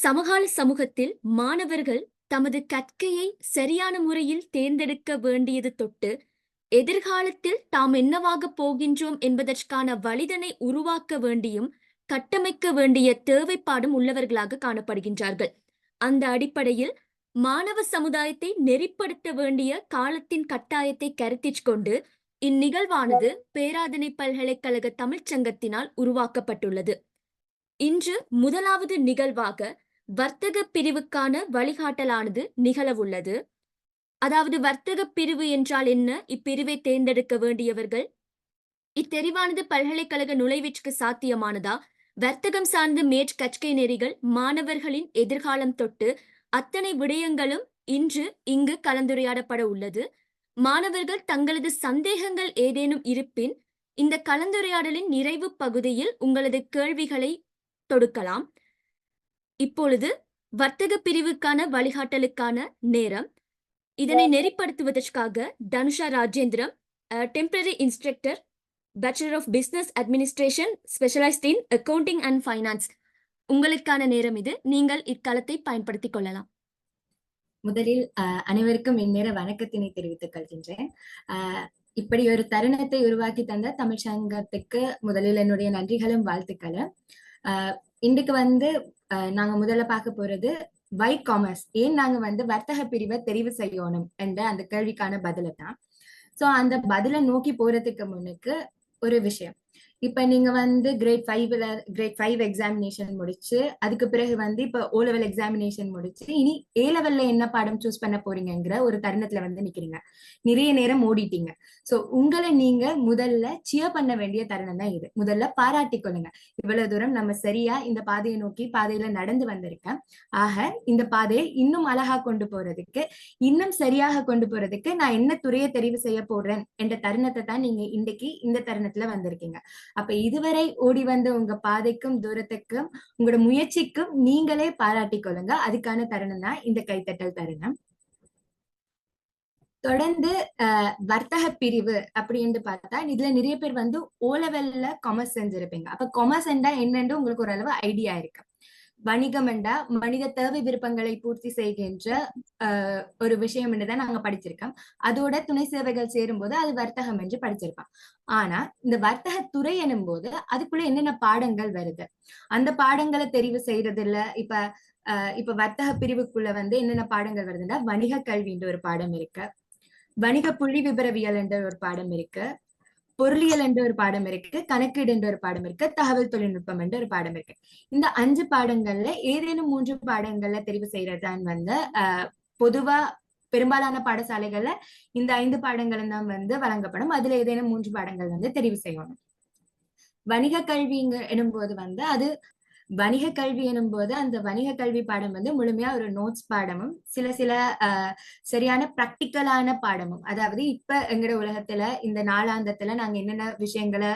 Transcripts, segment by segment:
சமகால சமூகத்தில் மாணவர்கள் தமது கற்கையை சரியான முறையில் தேர்ந்தெடுக்க வேண்டியது தொட்டு, எதிர்காலத்தில் தாம் என்னவாகப் போகின்றோம் என்பதற்கான வழிதனை உருவாக்க வேண்டியும், கட்டமைக்க வேண்டிய தேவைப்பாடும் உள்ளவர்களாக காணப்படுகின்றார்கள். அந்த அடிப்படையில் மாணவ சமுதாயத்தை நெறிப்படுத்த வேண்டிய காலத்தின் கட்டாயத்தை கருத்திற் கொண்டு, இந்நிகழ்வானது பேராதனை பல்கலைக்கழக தமிழ்ச் சங்கத்தினால் உருவாக்கப்பட்டுள்ளது. இன்று முதலாவது நிகழ்வாக வர்த்தக பிரிவுக்கான வழிகாட்டலானது நிகழவுள்ளது. அதாவது வர்த்தக பிரிவு என்றால் என்ன, இப்பிரிவை தேர்ந்தெடுக்க வேண்டியவர்கள், இத்தெரிவானது பல்கலைக்கழக நுழைவிற்கு சாத்தியமானதா, வர்த்தகம் சார்ந்த மேற்கற்கை நெறிகள், மாணவர்களின் எதிர்காலம் தொட்டு அத்தனை விடயங்களும் இன்று இங்கு கலந்துரையாடப்பட உள்ளது. மாணவர்கள் தங்களது சந்தேகங்கள் ஏதேனும் இருப்பின் இந்த கலந்துரையாடலின் நிறைவு பகுதியில் உங்களது கேள்விகளை தொடுக்கலாம். இப்பொழுது வர்த்தக பிரிவுக்கான வழிகாட்டலுக்கான நேரம். இதனை நெறிப்படுத்துவதற்காக Dhanusha Rajendram, temporary instructor, bachelor of business administration, specialised in accounting and finance. உங்களுக்கான நேரம் இது. நீங்கள் இக்காலத்தை பயன்படுத்திக் கொள்ளலாம். முதலில் அனைவருக்கும் இந்நேர வணக்கத்தினை தெரிவித்துக் கொள்கின்றேன். இப்படி ஒரு தருணத்தை உருவாக்கி தந்த தமிழ் சங்கத்துக்கு முதலில் என்னுடைய நன்றிகளும் வாழ்த்துக்களும். இன்றைக்கு நாங்க முதல்ல பார்க்க போறது வை காமர்ஸ், ஏன் நாங்க வர்த்தக பிரிவை தெரிவு செய்யணும் என்ற அந்த கேள்விக்கான பதில தான். சோ அந்த பதிலை நோக்கி போறதுக்கு முன்னுக்கு ஒரு விஷயம். இப்ப நீங்க கிரேட் 5 எக்ஸாமினேஷன் முடிச்சு, அதுக்கு பிறகு இப்ப O level எக்ஸாமினேஷன் முடிச்சு, இனி A levelல என்ன பாடம் சூஸ் பண்ண போறீங்கிற ஒரு தருணத்துல நிக்கிறீங்க. நிறைய நேரம் ஓடிட்டீங்க. சோ உங்களை நீங்க முதல்ல சியர் பண்ண வேண்டிய தருணம் தான் இது. முதல்ல பாராட்டி கொள்ளுங்க. இவ்வளவு தூரம் நம்ம சரியா இந்த பாதையை நோக்கி பாதையில நடந்து வந்திருக்கேன். ஆக இந்த பாதையை இன்னும் அழகா கொண்டு போறதுக்கு, இன்னும் சரியாக கொண்டு போறதுக்கு நான் என்ன துறையை தெரிவு செய்ய போறேன் என்ற தருணத்தை தான் நீங்க இன்றைக்கு இந்த தருணத்துல வந்திருக்கீங்க. அப்ப இதுவரை ஓடி வந்த உங்க பாதைக்கும் தூரத்துக்கும் உங்களோட முயற்சிக்கும் நீங்களே பாராட்டி கொள்ளுங்க. அதுக்கான தருணம் தான் இந்த கைத்தட்டல் தருணம். தொடர்ந்து வர்த்தக பிரிவு அப்படின்னு பார்த்தா, இதுல நிறைய பேர் O levelல காமர்ஸ் செஞ்சிருப்பீங்க. அப்ப காமர்ஸ் என்றா என்னன்னு உங்களுக்கு ஒரு அளவு ஐடியா இருக்கு. வணிகம் என்றா மனித தேவை விருப்பங்களை பூர்த்தி செய்கின்ற ஒரு விஷயம் என்றுதான் நாங்க படிச்சிருக்கோம். அதோட துணை சேவைகள் சேரும்போது அது வர்த்தகம் என்று படிச்சிருக்கோம். ஆனா இந்த வர்த்தக துறை எனும் போது அதுக்குள்ள என்னென்ன பாடங்கள் வருது, அந்த பாடங்களை தெரிவு செய்யறது இல்ல. இப்ப வர்த்தக பிரிவுக்குள்ள என்னென்ன பாடங்கள் வருதுன்னா, வணிக கல்வின்ற ஒரு பாடம் இருக்கு, வணிக புள்ளி விபரவியல் என்ற ஒரு பாடம் இருக்கு, பொருளியல் என்ற ஒரு பாடம் இருக்கு, கணக்கீடு என்ற ஒரு பாடம் இருக்கு, தகவல் தொழில்நுட்பம் என்ற ஒரு பாடம் இருக்கு. இந்த 5 பாடங்கள்ல ஏதேனும் 3 பாடங்கள்ல தெரிவு செய்யறதுதான் பொதுவா பெரும்பாலான பாடசாலைகள்ல இந்த 5 பாடங்களும் தான் வழங்கப்படும். அதுல ஏதேனும் 3 பாடங்கள் தெரிவு செய்யணும். வணிக கல்விங்க எனும் போது அது வணிக கல்வி எனும் போது அந்த வணிக கல்வி பாடம் முழுமையா ஒரு நோட்ஸ் பாடமும் சில சரியான பிராக்டிக்கலான பாடமும். அதாவது இப்ப எங்கட உலகத்துல இந்த நாளாந்தத்துல நாங்க என்னென்ன விஷயங்களை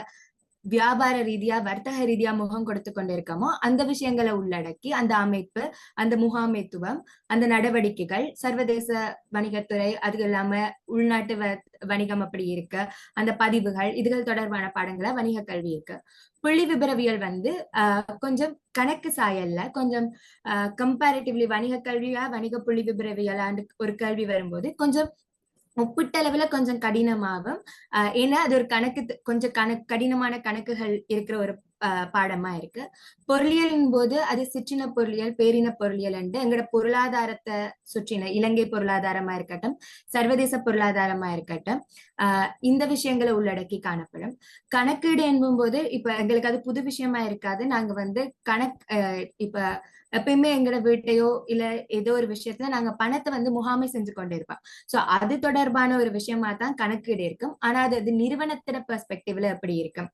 வியாபார ரீதியா வர்த்தக ரீதியா முகம் கொடுத்து கொண்டிருக்கோமோ அந்த விஷயங்களை உள்ளடக்கி அந்த அமைப்பு, அந்த முகாமைத்துவம், அந்த நடவடிக்கைகள், சர்வதேச வணிகத்துறை, அது இல்லாம உள்நாட்டு வணிகம் அப்படி இருக்கு, அந்த பதிவுகள், இதுகள் தொடர்பான பாடங்களை வணிக கல்வி இருக்கு. புள்ளி விபரவியல் கொஞ்சம் கணக்கு சாயல்ல கொஞ்சம் கம்பேரிட்டிவ்லி வணிக கல்வியா வணிக புள்ளி விபரவியலாண்டு ஒரு கேள்வி வரும்போது கொஞ்சம் ஒப்பிட்டளவுல கொஞ்சம் கடினமாகும். ஏன்னா அது ஒரு கொஞ்சம் கடினமான கணக்குகள் இருக்கிற ஒரு பாடமா இருக்கு. பொருளியலின் போது அது சிற்றின பொருளியல், பேரின பொருளியல் என்று எங்களோட பொருளாதாரத்தை சுற்றின இலங்கை பொருளாதாரமா இருக்கட்டும், சர்வதேச பொருளாதாரமா இருக்கட்டும், இந்த விஷயங்களை உள்ளடக்கி காணப்படும். கணக்கீடு என்பும் போது இப்ப எங்களுக்கு அது புது விஷயமா இருக்காது. நாங்க இப்ப எப்பயுமே எங்களோட வீட்டையோ இல்ல ஏதோ ஒரு விஷயத்துல நாங்க பணத்தை முகாமை செஞ்சு கொண்டு இருப்போம். சோ அது தொடர்பான ஒரு விஷயமா தான் கணக்கீடு இருக்கும். ஆனா அது நிறுவனத்தின பெர்ஸ்பெக்டிவ்ல அப்படி இருக்கும்,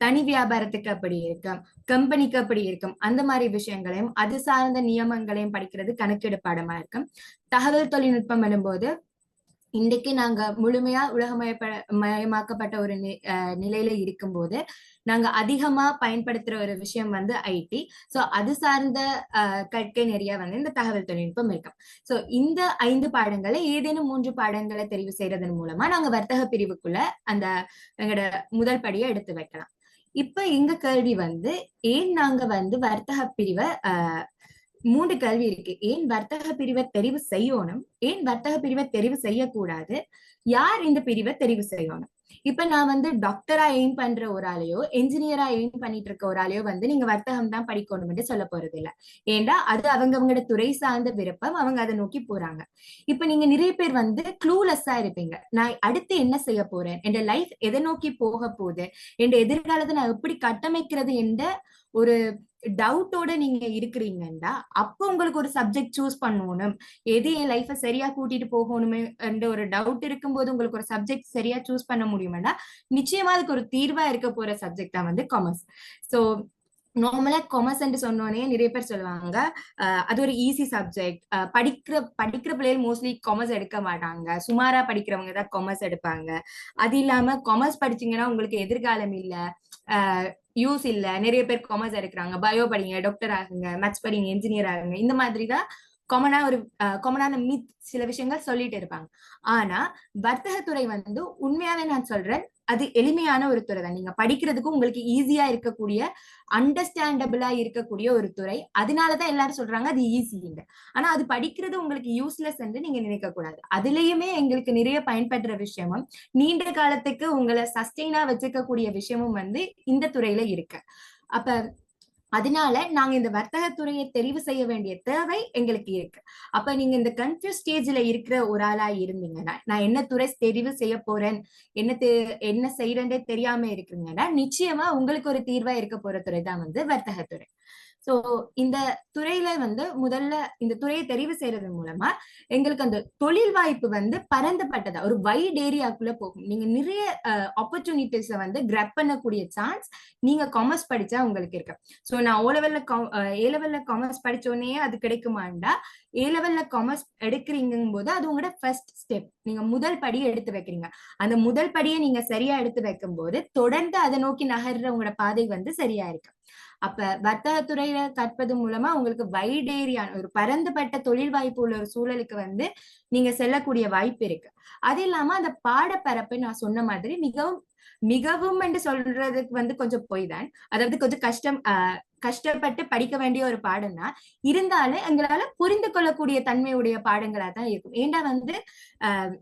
தனி வியாபாரத்துக்கு அப்படி இருக்கும், கம்பெனிக்கு அப்படி இருக்கும். அந்த மாதிரி விஷயங்களையும் அது சார்ந்த நியமங்களையும் படிக்கிறது கணக்கீடு பாடமா இருக்கும். தகவல் தொழில்நுட்பம் எனும்போது இன்றைக்கு நாங்க முழுமையா மயமாக்கப்பட்ட ஒரு நிலையில இருக்கும்போது நாங்க அதிகமா பயன்படுத்துற ஒரு விஷயம் ஐடி. சோ அது சார்ந்த கற்கை நிறைய இந்த தகவல் தொழில்நுட்பம் இருக்கும். சோ இந்த 5 பாடங்களை ஏதேனும் 3 பாடங்களை தெரிவு செய்யறதன் மூலமா நாங்க வர்த்தக பிரிவுக்குள்ள அந்த எங்களோட முதல் படியை எடுத்து வைக்கலாம். இப்ப எங்க கேள்வி ஏன் நாங்க வர்த்தக பிரிவை 3 கேள்வி இருக்கு. ஏன் வர்த்தக பிரிவை தெரிவு செய்யணும், ஏன் வர்த்தக பிரிவை தெரிவு செய்யக்கூடாது, யார் இந்த பிரிவை தெரிவு செய்யணும். இப்ப நான் வந்து டாக்டரா எய்ம் பண்ற ஒரு ஆளையோ என்ஜினியரா எய்ம் பண்ணிட்டு இருக்க ஒரு ஆளையோ வந்து நீங்க வர்த்தகம் தான் படிக்கணும்னு சொல்ல போறது இல்ல. ஏண்டா அது அவங்களோட துறை சார்ந்த விருப்பம், அவங்க அதை நோக்கி போறாங்க. இப்ப நீங்க நிறைய பேர் வந்து க்ளூலெஸ்ஸா இருப்பீங்க. நான் அடுத்து என்ன செய்ய போறேன், என் லைஃப் எதை நோக்கி போக போகுது, என் எதிர்காலத்தை நான் எப்படி கட்டமைக்கிறது என்ற ஒரு டவுட்டோட நீங்க இருக்கிறீங்கன்னா, அப்ப உங்களுக்கு ஒரு சப்ஜெக்ட் சூஸ் பண்ணணும். எது என் லைஃப சரியா கூட்டிட்டு போகணுமே என்ற ஒரு டவுட் இருக்கும்போது உங்களுக்கு ஒரு சப்ஜெக்ட் சரியா சூஸ் பண்ண முடியுமானா, நிச்சயமா அதுக்கு ஒரு தீர்வா இருக்க போற சப்ஜெக்ட் தான் வந்து காமர்ஸ். சோ நார்மலா காமர்ஸ் என்று சொன்னோடனே நிறைய பேர் சொல்லுவாங்க, அது ஒரு ஈஸி சப்ஜெக்ட், படிக்கிற பிள்ளைகள் மோஸ்ட்லி காமர்ஸ் எடுக்க மாட்டாங்க, சுமாரா படிக்கிறவங்க தான் காமர்ஸ் எடுப்பாங்க. அது இல்லாம காமர்ஸ் படிச்சீங்கன்னா உங்களுக்கு எதிர்காலம் இல்ல, யூஸ் இல்ல. நிறைய பேர் காமர்ஸ் எடுக்கிறாங்க, பயோ படிங்க, டாக்டர் ஆகுங்க, மேத்ஸ் படிங்க, என்ஜினியர் ஆகுங்க. இந்த மாதிரி தான் காமனான மித் சில விஷயங்கள் சொல்லிட்டு இருப்பாங்க. ஆனா வர்த்தகத்துறை வந்து உண்மையாவே நான் சொல்றேன், அது எளிமையான ஒரு துறை தான். நீங்க படிக்கிறதுக்கும் உங்களுக்கு ஈஸியா இருக்கக்கூடிய, அண்டர்ஸ்டாண்டபிளா இருக்கக்கூடிய ஒரு துறை. அதனாலதான் எல்லாரும் சொல்றாங்க அது ஈஸி. ஆனா அது படிக்கிறது உங்களுக்கு யூஸ்லெஸ் என்று நீங்க நினைக்க கூடாது. அதுலயுமே எங்களுக்கு நிறைய பயன்படுற விஷயமும், நீண்ட காலத்துக்கு உங்களை சஸ்டெயினா வச்சுக்கக்கூடிய விஷயமும் வந்து இந்த துறையில இருக்கு. அப்ப அதனால நாங்க இந்த வர்த்தக துறையை தெரிவு செய்ய வேண்டிய தேவை எங்களுக்கு இருக்கு. அப்ப நீங்க இந்த கன்ஃபியூஸ் ஸ்டேஜ்ல இருக்கிற ஒரு ஆளா இருந்தீங்கன்னா, நான் என்ன துறை தெரிவு செய்ய போறேன், என்ன செய்யறேன்றே தெரியாம இருக்குங்கன்னா, நிச்சயமா உங்களுக்கு ஒரு தீர்வா இருக்க போற துறை தான் வந்து வர்த்தகத்துறை. சோ இந்த துறையில வந்து முதல்ல இந்த துறையை தெரிவு செய்யறது மூலமா எங்களுக்கு அந்த தொழில் வாய்ப்பு வந்து பரந்துபட்டதா ஒரு வைட் ஏரியாக்குள்ள போகும். நீங்க நிறைய ஆப்பர்ச்சுனிட்டிஸ வந்து கிராப் பண்ணக்கூடிய சான்ஸ் நீங்க காமர்ஸ் படிச்சா உங்களுக்கு இருக்கு. சோ நான் ஏ லெவல்ல காமர்ஸ் படிச்சோடனே அது கிடைக்குமாண்டா, ஏ லெவல்ல காமர்ஸ் எடுக்கிறீங்கும் போது அது உங்களோட ஃபர்ஸ்ட் ஸ்டெப். நீங்க முதல் படி எடுத்து வைக்கிறீங்க. அந்த முதல் படியை நீங்க சரியா எடுத்து வைக்கும் போது தொடர்ந்து அதை நோக்கி நகர்ற உங்களோட பாதை வந்து சரியா இருக்கு. அப்ப வர்த்தகத்துறையில கற்பது மூலமா உங்களுக்கு வைட் ஏரியா, ஒரு பரந்துபட்ட தொழில் வாய்ப்பு உள்ள ஒரு சூழலுக்கு வந்து நீங்க செல்லக்கூடிய வாய்ப்பு இருக்கு. அது இல்லாம அந்த பாடப்பரப்பு நான் சொன்ன மாதிரி மிகவும் மிகவும் என்று சொல்றதுக்கு வந்து கொஞ்சம் பொய் தான். அதாவது கொஞ்சம் கஷ்டப்பட்டு படிக்க வேண்டிய ஒரு பாடம் தான். இருந்தாலும் எங்களால புரிந்து கொள்ளக்கூடிய தன்மையுடைய பாடங்களா தான் இருக்கும். ஏண்டா வந்து அஹ்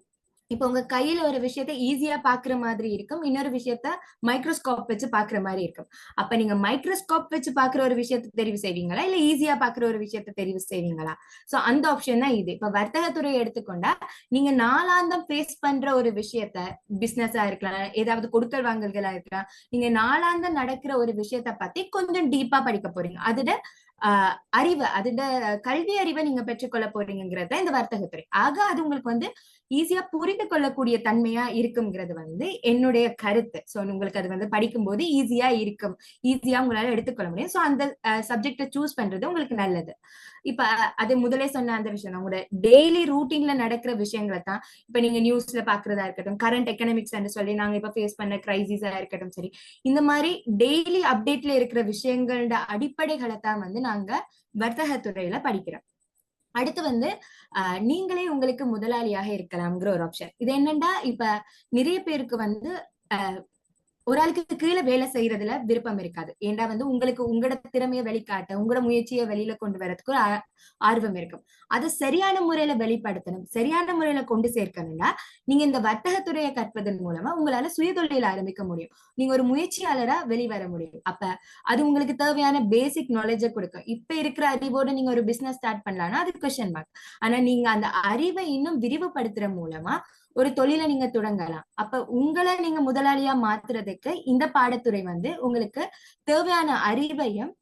இப்ப உங்க கையில ஒரு விஷயத்த ஈஸியா பாக்குற மாதிரி இருக்கும், இன்னொரு விஷயத்த மைக்ரோஸ்கோப் வச்சு பாக்குற மாதிரி இருக்கும். அப்ப நீங்க மைக்ரோஸ்கோப் வச்சு பாக்குற ஒரு விஷயத்த தெரிவு செய்வீங்களா, இல்ல ஈஸியா பாக்குற ஒரு விஷயத்த தெரிவு செய்வீங்களா? சோ அந்த ஆப்ஷன் தான் இது. இப்ப வர்த்தகத்துறையை எடுத்துக்கொண்டா நீங்க நாளாந்தம் ஃபேஸ் பண்ற ஒரு விஷயத்த, பிசினஸா இருக்கலாம், ஏதாவது கொடுக்கல் வாங்கல்களா இருக்கலாம், நீங்க நாளாந்தம் நடக்கிற ஒரு விஷயத்த பத்தி கொஞ்சம் டீப்பா படிக்க போறீங்க. அதோட கல்வி அறிவை நீங்க பெற்றுக்கொள்ள போறீங்கிறத இந்த வர்த்தகத்துறை. ஆக அது உங்களுக்கு வந்து ஈஸியா புரிந்து கொள்ளக்கூடிய தன்மையா இருக்குங்கிறது வந்து என்னுடைய கருத்து. சோ உங்களுக்கு அது வந்து படிக்கும்போது ஈஸியா இருக்கும், ஈஸியா உங்களால எடுத்துக்கொள்ள முடியும். சோ அந்த சப்ஜெக்ட சூஸ் பண்றது உங்களுக்கு நல்லது. இப்ப அது முதலே சொன்ன அந்த விஷயம், உங்களோட டெய்லி ரூட்டீன்ல நடக்கிற விஷயங்களை தான் இப்ப நீங்க நியூஸ்ல பாக்குறதா இருக்கட்டும், கரண்ட் எக்கனாமிக்ஸ் சொல்லி நாங்க இப்ப ஃபேஸ் பண்ண கிரைசிஸா இருக்கட்டும், சரி, இந்த மாதிரி டெய்லி அப்டேட்ல இருக்கிற விஷயங்களோட அடிப்படைகளை தான் வந்து நாங்க வர்த்தகத்துறையில படிக்கிறோம். அடுத்து வந்து நீங்களே உங்களுக்கு முதலாளியாக இருக்கலாம்ங்கிற ஒரு ஆப்ஷன். இது என்னன்னா, இப்ப நிறைய பேருக்கு வந்து ஒரு ஆளுக்கு கீழே வேலை செய்யறதுல விருப்பம் இருக்காது. ஏண்டா வந்து உங்களுக்கு உங்களோட திறமையை வெளிக்காட்ட, உங்களோட முயற்சியை வெளியில கொண்டு வரதுக்கு ஒரு ஆர்வம் இருக்கும். அதை சரியான முறையில வெளிப்படுத்தணும், சரியான முறையில கொண்டு சேர்க்கணும்னா நீங்க இந்த வர்த்தகத்துறையை கற்பதன் மூலமா உங்களால சுயதொழில் ஆரம்பிக்க முடியும். நீங்க ஒரு முயற்சியாளரா வெளிவர முடியும். அப்ப அது உங்களுக்கு தேவையான பேசிக் நாலேஜை கொடுக்கும். இப்ப இருக்கிற அறிவோட நீங்க ஒரு பிசினஸ் ஸ்டார்ட் பண்ணலாம்னா அது கொஸ்டின் மார்க். ஆனா நீங்க அந்த அறிவை இன்னும் விரிவுபடுத்துற மூலமா ஒரு தொழிலை நீங்க தொடங்கலாம். அப்ப உங்களை நீங்க முதலாளியா மாத்துறதுக்கு இந்த பாடத்துறை வந்து உங்களுக்கு தேவையான அறிவையும்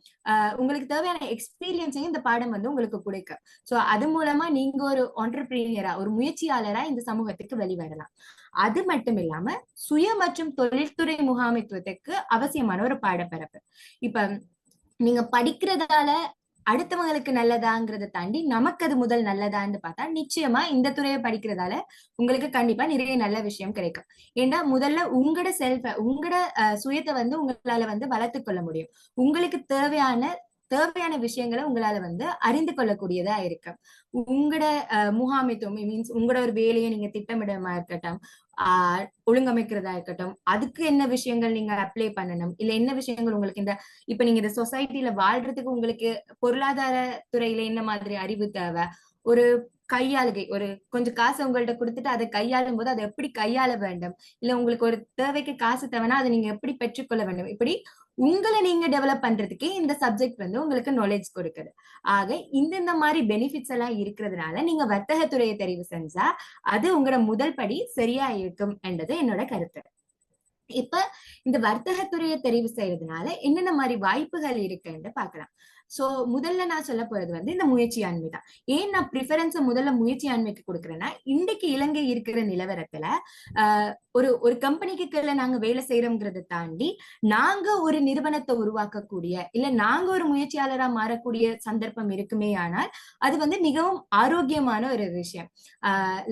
உங்களுக்கு தேவையான எக்ஸ்பீரியன்ஸையும் இந்த பாடம் வந்து உங்களுக்கு கொடுக்கும். சோ அது மூலமா நீங்க ஒரு ஆண்டர்பிரீனியரா, ஒரு முயற்சியாளரா இந்த சமூகத்துக்கு வெளிவரலாம். அது மட்டும் இல்லாம சுய மற்றும் தொழில்துறை முகாமைத்துவத்துக்கு அவசியமான ஒரு பாடப்பரப்பு. இப்ப நீங்க படிக்கிறதால அடுத்தவங்களுக்கு நல்லதாங்கிறத தாண்டி நமக்கு அது முதல் நல்லதான்னு பார்த்தா நிச்சயமா இந்த துறையை படிக்கிறதால உங்களுக்கு கண்டிப்பா நிறைய நல்ல விஷயம் கிடைக்கும். ஏன்னா முதல்ல உங்களோட சுயத்தை வந்து உங்களால வந்து வளர்த்து கொள்ள முடியும். உங்களுக்கு தேவையான விஷயங்களை உங்களால வந்து அறிந்து கொள்ளக்கூடியதா இருக்கு. உங்களோட முகாமைத்துவம் மீன்ஸ் உங்களோட ஒரு வேலையை நீங்க திட்டமிடமா இருக்கட்டும், ஒழுங்கமைக்கிறதா இருக்கட்டும், அதுக்கு என்ன விஷயங்கள் நீங்க அப்ளை பண்ணணும், இல்ல என்ன விஷயங்கள் உங்களுக்கு இப்ப நீங்க இந்த சொசைட்டில வாழ்றதுக்கு உங்களுக்கு பொருளாதார துறையில என்ன மாதிரி அறிவு தேவை, ஒரு கையாளுகை, ஒரு கொஞ்சம் காசு உங்கள்ட்ட கொடுத்துட்டு அதை கையாளும் போது அதை எப்படி கையாள வேண்டும், இல்ல உங்களுக்கு ஒரு தேவைக்கு காசு தேவைன்னா அதை நீங்க எப்படி பெற்றுக்கொள்ள வேண்டும், இப்படி உங்களை நீங்க டெவலப் பண்றதுக்கே இந்த சப்ஜெக்ட் உங்களுக்கு நாலேஜ் கொடுக்குது. ஆக இந்த மாதிரி பெனிஃபிட்ஸ் எல்லாம் இருக்கிறதுனால நீங்க வர்த்தகத்துறையை தெரிவு செஞ்சா அது உங்களோட முதல் படி சரியா இருக்கும் என்றது என்னோட கருத்து. இப்ப இந்த வர்த்தகத்துறையை தெரிவு செய்யறதுனால என்னென்ன மாதிரி வாய்ப்புகள் இருக்குன்னு பாக்கலாம். சோ முதல்ல நான் சொல்ல போறது இந்த முயற்சியாண்மை தான். ஏன் நான் ப்ரிஃபரன்ஸ முதல்ல முயற்சியாண்மைக்கு கொடுக்குறேன்னா, இன்றைக்கு இலங்கை இருக்கிற நிலவரத்துல ஒரு ஒரு கம்பெனிக்கு கீழே நாங்க வேலை செய்யறோம்ங்கிறத தாண்டி நாங்க ஒரு நிறுவனத்தை உருவாக்கக்கூடிய, இல்ல நாங்க ஒரு முயற்சியாளரா மாறக்கூடிய சந்தர்ப்பம் இருக்குமே ஆனால் அது மிகவும் ஆரோக்கியமான ஒரு விஷயம்.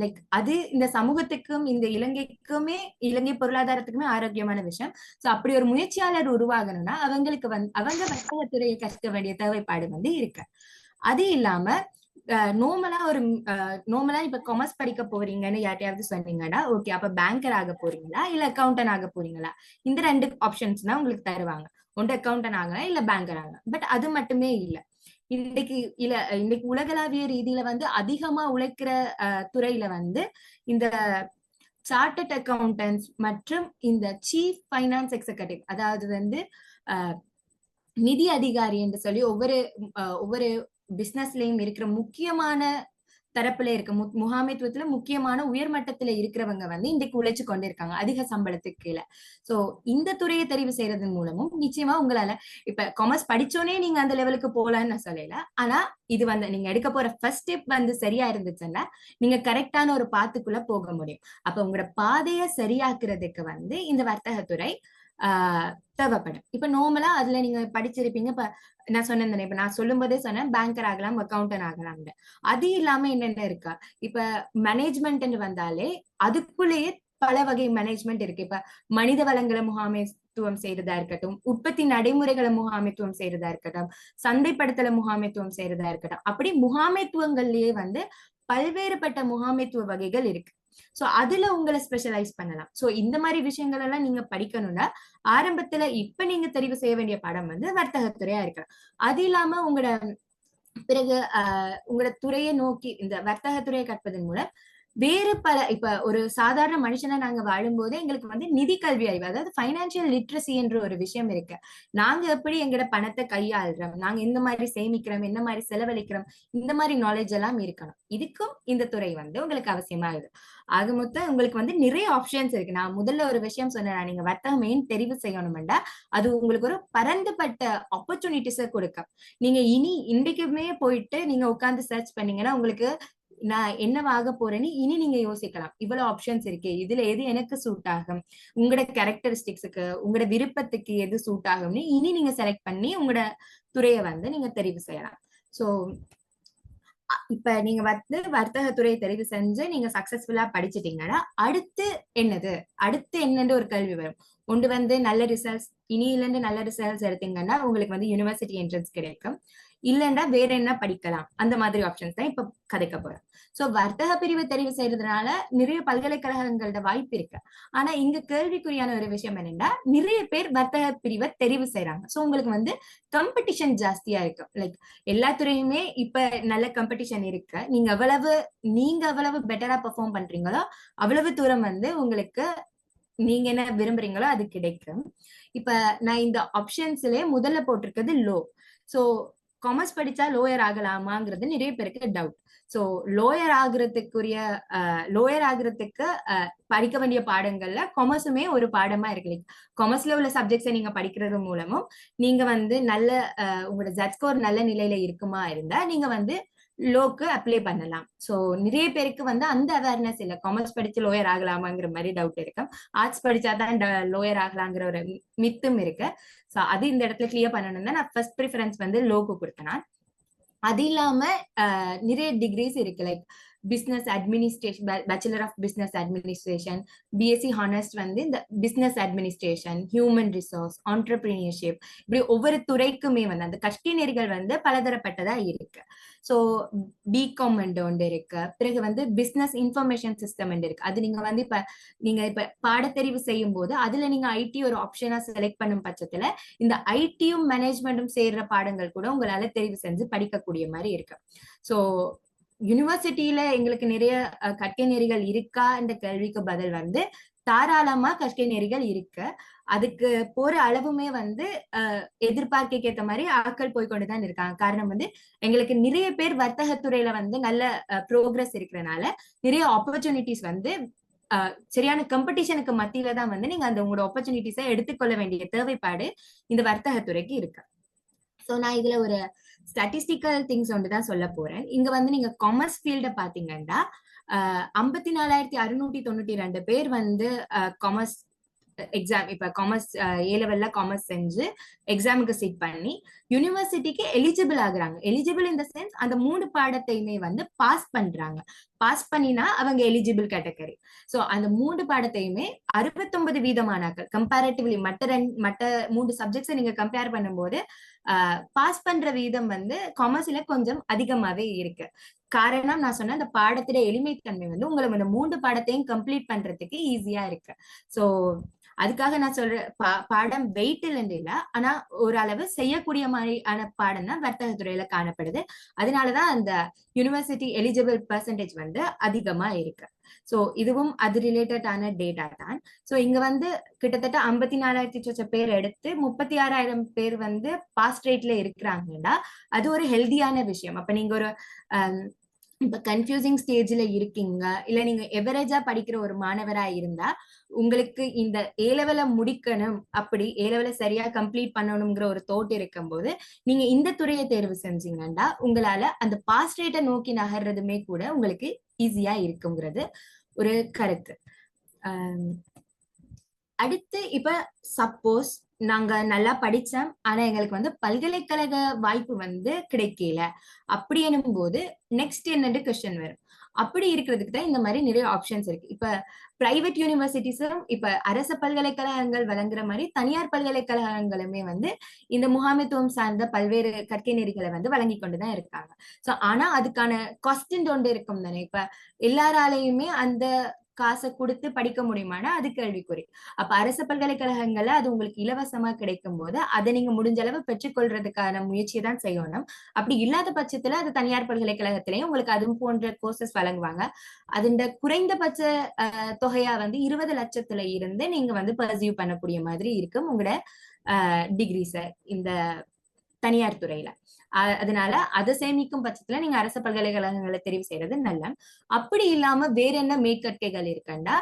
லைக் அது இந்த சமூகத்துக்கும் இந்த இலங்கைக்குமே, இலங்கை பொருளாதாரத்துக்குமே ஆரோக்கியமான விஷயம். சோ அப்படி ஒரு முயற்சியாளர் உருவாகணும்னா அவங்களுக்கு அவங்க வர்த்தகத்துறையை கற்க வேண்டிய தேவைப்பாடு இருக்கு. அது இல்லாம நார்மலா இப்ப காமர்ஸ் படிக்க போறீங்கன்னு யார்ட்டையாவது சொன்னீங்கன்னா, ஓகே அப்ப பேங்கர் ஆக போறீங்களா இல்ல அக்கௌண்டன்ட் ஆக போறீங்களா, இந்த 2 ஆப்ஷன்ஸ் தான் உங்களுக்கு தருவாங்க. ஒன்று அக்கௌண்டன்ட் ஆகலாம் இல்ல பேங்கர் ஆகலாம். பட் அது மட்டுமே இல்ல. இன்னைக்கு உலகளாவிய ரீதியில அதிகமா உழைக்கிற துறையில இந்த சார்ட்டர்ட் அக்கௌண்டன்ஸ் மற்றும் இந்த சீஃப் ஃபைனான்ஸ் எக்ஸிகூட்டிவ், அதாவது நிதி அதிகாரி என்று சொல்லி ஒவ்வொரு பிசினஸ்லயும் இருக்கிற முக்கியமான தரப்புல இருக்க முகாமைத்துவத்துல முக்கியமான உயர்மட்டத்துல இருக்கிறவங்க இன்றைக்கு உழைச்சு கொண்டிருக்காங்க அதிக சம்பளத்துக்கு கீழே. சோ இந்த துறையை தெரிவு செய்யறதன் மூலமும் நிச்சயமா உங்களால இப்ப காமர்ஸ் படிச்சோனே நீங்க அந்த லெவலுக்கு போகலான்னு நான் சொல்லல. ஆனா இது நீங்க எடுக்க போற ஃபர்ஸ்ட் ஸ்டெப் சரியா இருந்துச்சுன்னா நீங்க கரெக்டான ஒரு பாத்துக்குள்ள போக முடியும். அப்ப உங்களோட பாதையை சரியாக்குறதுக்கு இந்த வர்த்தகத்துறை தேவைப்படும். இப்ப நார்மலா அதுல நீங்க படிச்சிருப்பீங்க. இப்ப நான் சொன்னேன், இப்ப நான் சொல்லும் போதே சொன்னேன் பேங்கர் ஆகலாம், அக்கௌண்டன்ட் ஆகலாம். அது இல்லாம என்னென்ன இருக்கா, இப்ப மேனேஜ்மெண்ட் வந்தாலே அதுக்குள்ளேயே பல வகை மேனேஜ்மெண்ட் இருக்கு. இப்ப மனித வளங்களை முகாமைத்துவம் செய்யறதா இருக்கட்டும், உற்பத்தி நடைமுறைகளை முகாமைத்துவம் செய்யறதா இருக்கட்டும், சந்தைப்படுத்தல முகாமைத்துவம் செய்யறதா இருக்கட்டும், அப்படி முகாமைத்துவங்கள்லயே பல்வேறுபட்ட முகாமைத்துவ வகைகள் இருக்கு. சோ அதுல உங்களை ஸ்பெஷலைஸ் பண்ணலாம். சோ இந்த மாதிரி விஷயங்கள் எல்லாம் நீங்க படிக்கணும்னா ஆரம்பத்துல இப்ப நீங்க தெரிவு செய்ய வேண்டிய பாடம் வர்த்தகத்துறையா இருக்கலாம். அது இல்லாம பிறகு உங்களோட துறையை நோக்கி இந்த வர்த்தகத்துறையை கற்பதன் மூலம் வேறு பல, இப்ப ஒரு சாதாரண மனுஷனா நாங்க வாழும்போது எங்களுக்கு நிதி கல்வி அறிவு, அதாவது பைனான்சியல் லிட்ரஸி என்ற ஒரு விஷயம் இருக்கு. நாங்க எப்படி எங்களோட பணத்தை கையாளுறோம், நாங்க எந்த மாதிரி சேமிக்கிறோம், என்ன மாதிரி செலவழிக்கிறோம், இந்த மாதிரி நாலேஜ் எல்லாம் இருக்கணும். இதுக்கும் இந்த துறை உங்களுக்கு அவசியமா இருக்கு. ஆக மொத்தம் உங்களுக்கு நிறைய ஆப்ஷன்ஸ் இருக்கு. நான் முதல்ல ஒரு விஷயம் சொன்னேன், நீங்க வர்த்தகம் ஏன் தெரிவு செய்யணும்டா அது உங்களுக்கு ஒரு பரந்துபட்ட ஆப்பர்ச்சுனிட்டிஸ கொடுக்கும். நீங்க இன்றைக்குமே போயிட்டு நீங்க உட்கார்ந்து சர்ச் பண்ணீங்கன்னா உங்களுக்கு நான் என்னவாக போறேன்னு இனி நீங்க யோசிக்கலாம். இவ்வளவு ஆப்ஷன்ஸ் இருக்கு, இதுல எது எனக்கு சூட் ஆகும், உங்களோட கேரக்டரிஸ்டிக்ஸுக்கு உங்களோட விருப்பத்துக்கு எது சூட் ஆகும்னு இனி நீங்க செலக்ட் பண்ணி உங்களோட துறையை நீங்க தெரிவு செய்யலாம். சோ இப்ப நீங்க வர்த்தகத்துறையை தெரிவு செஞ்சு நீங்க சக்சஸ்ஃபுல்லா படிச்சிட்டீங்கன்னா அடுத்து என்னன்னு ஒரு கேள்வி வரும். ஒன்று நல்ல ரிசல்ட்ஸ், இனியில இருந்து நல்ல ரிசல்ட்ஸ் எடுத்தீங்கன்னா உங்களுக்கு யூனிவர்சிட்டி என்ட்ரன்ஸ் கிடைக்கும். இல்லைன்னா வேற என்ன படிக்கலாம், அந்த மாதிரி ஆப்ஷன்ஸ் தான் இப்ப கதைக்க போறோம். சோ வர்த்தக பிரிவு தெரிவு செய்யறதுனால நிறைய பல்கலைக்கழகங்களோட வாய்ப்பு இருக்கு. ஆனா இங்க கேள்விக்குறியான ஒரு விஷயம் என்னன்னா, நிறைய பேர் வர்த்தக பிரிவை தெரிவு செய்யறாங்க. சோ உங்களுக்கு காம்படிஷன் ஜாஸ்தியா இருக்கு. லைக் எல்லா துறையுமே இப்ப நல்ல காம்படிஷன் இருக்கு. நீங்க அவ்வளவு பெட்டரா பெர்ஃபார்ம் பண்றீங்களோ அவ்வளவு தூரம் உங்களுக்கு நீங்க என்ன விரும்புறீங்களோ அது கிடைக்கும். இப்ப நான் இந்த ஆப்ஷன்ஸ்லயே முதல்ல போட்டிருக்கிறது லோ. சோ காமர்ஸ் படிச்சா லோயர் ஆகலாமாங்கிறது நிறைய பேருக்கு டவுட். சோ லோயர் ஆகுறதுக்கு படிக்க வேண்டிய பாடங்கள்ல காமர்ஸுமே ஒரு பாடமா இருக்கு. காமர்ஸ்ல உள்ள சப்ஜெக்ட்ஸை நீங்க படிக்கிறது மூலமும் நீங்க நல்ல உங்களோட ஜட் ஸ்கோர் நல்ல நிலையில இருக்குமா இருந்தா நீங்க லோக்கு அப்ளை பண்ணலாம். சோ நிறைய பேருக்கு அந்த அவேர்னஸ் இல்ல, காமர்ஸ் படிச்சு லோயர் ஆகலாமாங்கிற மாதிரி டவுட் இருக்கு. ஆர்ட்ஸ் படிச்சாதான் லோயர் ஆகலாங்கிற ஒரு மித்தும் இருக்கு. சோ அது இந்த இடத்துல கிளியர் பண்ணணும்னா நான் ஃபர்ஸ்ட் ப்ரிஃபரன்ஸ் லோக்கு கொடுத்தேன். அது இல்லாம நிறைய டிகிரிஸ் இருக்கு. Like business administration, bachelor of business administration, BSc honours வந்து இந்த business administration, human resource, entrepreneurship, இப்படி ஒவ்வொரு துறைக்குமே வந்து அந்த கற்கை நெறிகள் வந்து பலதரப்பட்டதா இருக்கு. ஸோ பிகாம் ஒன்று இருக்கு, பிறகு வந்து பிசினஸ் இன்ஃபர்மேஷன் சிஸ்டம் இருக்கு. அது நீங்க இப்ப பாடத்தெரிவு செய்யும் போது அதுல நீங்க ஐடி ஒரு ஆப்ஷனா செலக்ட் பண்ணும் பட்சத்துல இந்த ஐடியும் மேனேஜ்மெண்ட்டும் சேர்ற பாடங்கள் கூட உங்களால தெரிவு செஞ்சு படிக்கக்கூடிய மாதிரி இருக்கு. ஸோ யூனிவர்சிட்டியில எங்களுக்கு நிறைய கற்கை நெறிகள் இருக்கா என்ற கேள்விக்கு பதில் வந்து தாராளமா கற்கை நெறிகள் இருக்கு. அதுக்கு போற அளவுமே வந்து எதிர்பார்க்க ஏற்ற மாதிரி ஆட்கள் போய்கொண்டுதான் இருக்காங்க. காரணம் வந்து எங்களுக்கு நிறைய பேர் வர்த்தகத்துறையில வந்து நல்ல ப்ரோக்ரஸ் இருக்கிறனால நிறைய ஆப்பர்ச்சுனிட்டிஸ் வந்து சரியான காம்படிஷனுக்கு மத்தியில தான் வந்து நீங்க அந்த உங்களோட ஆப்பர்ச்சுனிட்டிஸை எடுத்துக்கொள்ள வேண்டிய தேவைப்பாடு இந்த வர்த்தகத்துறைக்கு இருக்கு. ஸோ நான் இதுல ஒரு ஸ்டாட்டிஸ்டிக்கல் திங்ஸ் ஒன்று தான் சொல்ல போறேன். இங்க வந்து நீங்க காமர்ஸ் ஃபீல்ட பாத்தீங்கன்னா 54,692 பேர் வந்து காமர்ஸ் எக்ஸாம், இப்ப காமர்ஸ் ஏ லெவல்ல காமர்ஸ் செஞ்சு எக்ஸாமுக்கு சிட் பண்ணி யூனிவர்சிட்டிக்கு எலிஜிபிள் ஆகுறாங்க. எலிஜிபிள் இன் த சென்ஸ் அந்த 3 பாடத்தையுமே வந்து பாஸ் பண்றாங்க. பாஸ் பண்ணினா அவங்க எலிஜிபிள் கேட்டகரி. சோ அந்த 3 பாடத்தையுமே 69% மாணாக்கள் கம்பேரிட்டிவ்லி மற்ற 3 சப்ஜெக்ட்ஸை நீங்க கம்பேர் பண்ணும்போது பாஸ் பண்ற வீதம் வந்து காமர்ஸ்ல கொஞ்சம் அதிகமாவே இருக்கு. காரணம் நான் சொன்ன அந்த பாடத்துல எளிமைத்தன்மை வந்து உங்களை அந்த 3 பாடத்தையும் கம்ப்ளீட் பண்றதுக்கு ஈஸியா இருக்கு. சோ அதுக்காக நான் சொல்ற பாடம் வெயிட் இல்ல, ஆனா ஓரளவு செய்யக்கூடிய மாதிரியான பாடம் தான் வர்த்தக துறையில காணப்படுது. அதனாலதான் அந்த யூனிவர்சிட்டி எலிஜிபிள் பெர்சன்டேஜ் வந்து அதிகமா இருக்கு. சோ இதுவும் அது ரிலேட்டடான டேட்டா தான். சோ இங்க வந்து கிட்டத்தட்ட 54,000 பேர் எடுத்து 36,000 பேர் வந்து பாஸ் ரேட்ல இருக்கிறாங்கன்னா அது ஒரு ஹெல்தியான விஷயம். அப்ப நீங்க ஒரு இப்ப கன்ஃபியூசிங் ஸ்டேஜ்ல இருக்கீங்க, இல்ல நீங்க எவரேஜா படிக்கிற ஒரு மாணவரா இருந்தா உங்களுக்கு இந்த ஏ லெவல முடிக்கணும், அப்படி ஏ லெவல சரியா கம்ப்ளீட் பண்ணணுங்கிற ஒரு தோட் இருக்கும் போது நீங்க இந்த துறையை தேர்வு செஞ்சீங்கன்னா உங்களால அந்த பாஸ் ரேட்டை நோக்கி நகர்றதுமே கூட உங்களுக்கு ஈஸியா இருக்குங்கிறது ஒரு கருத்து. அடுத்து இப்ப சப்போஸ் நாங்க நல்லா படிச்சோம், ஆனா எங்களுக்கு வந்து பல்கலைக்கழக வாய்ப்பு வந்து கிடைக்கல, அப்படி எனும் போது நெக்ஸ்ட் என்னன்னு கொஸ்டின் வரும். அப்படி இருக்கிறதுக்கு தான் இந்த மாதிரி நிறைய ஆப்ஷன்ஸ் இருக்கு. இப்ப பிரைவேட் யூனிவர்சிட்டிஸும் இப்ப அரசு பல்கலைக்கழகங்கள் வழங்குற மாதிரி தனியார் பல்கலைக்கழகங்களுமே வந்து இந்த முகாமைத்துவம் சார்ந்த பல்வேறு கற்கை நெறிகளை வந்து வழங்கி கொண்டுதான் இருக்காங்க. சோ ஆனா அதுக்கான கொஸ்டின் ஒன்று இருக்கும் தானே. இப்ப எல்லாராலையுமே அந்த காசை கொடுத்து படிக்க முடியுமானா அது கேள்விக்குறி. அப்ப அரசு பல்கலைக்கழகங்கள்ல அது உங்களுக்கு இலவசமா கிடைக்கும் போது அதை நீங்க முடிஞ்ச அளவு பெற்றுக்கொள்றதுக்கான முயற்சியை தான் செய்யணும். அப்படி இல்லாத பட்சத்துல அது தனியார் பல்கலைக்கழகத்திலையும் உங்களுக்கு அது போன்ற கோர்சஸ் வழங்குவாங்க. அதுண்ட குறைந்தபட்ச தொகையா வந்து 20 லட்சத்துல இருந்து நீங்க வந்து பர்சியூ பண்ணக்கூடிய மாதிரி இருக்கும் உங்களோட டிகிரிஸ இந்த தனியார் துறையில. அதனால அதை சேமிக்கும் பட்சத்துல நீங்க அரசு பல்கலைக்கழகங்களை தெரிவு செய்யறது நல்ல. அப்படி இல்லாம வேற என்ன மேற்கற்கைகள் இருக்குன்னா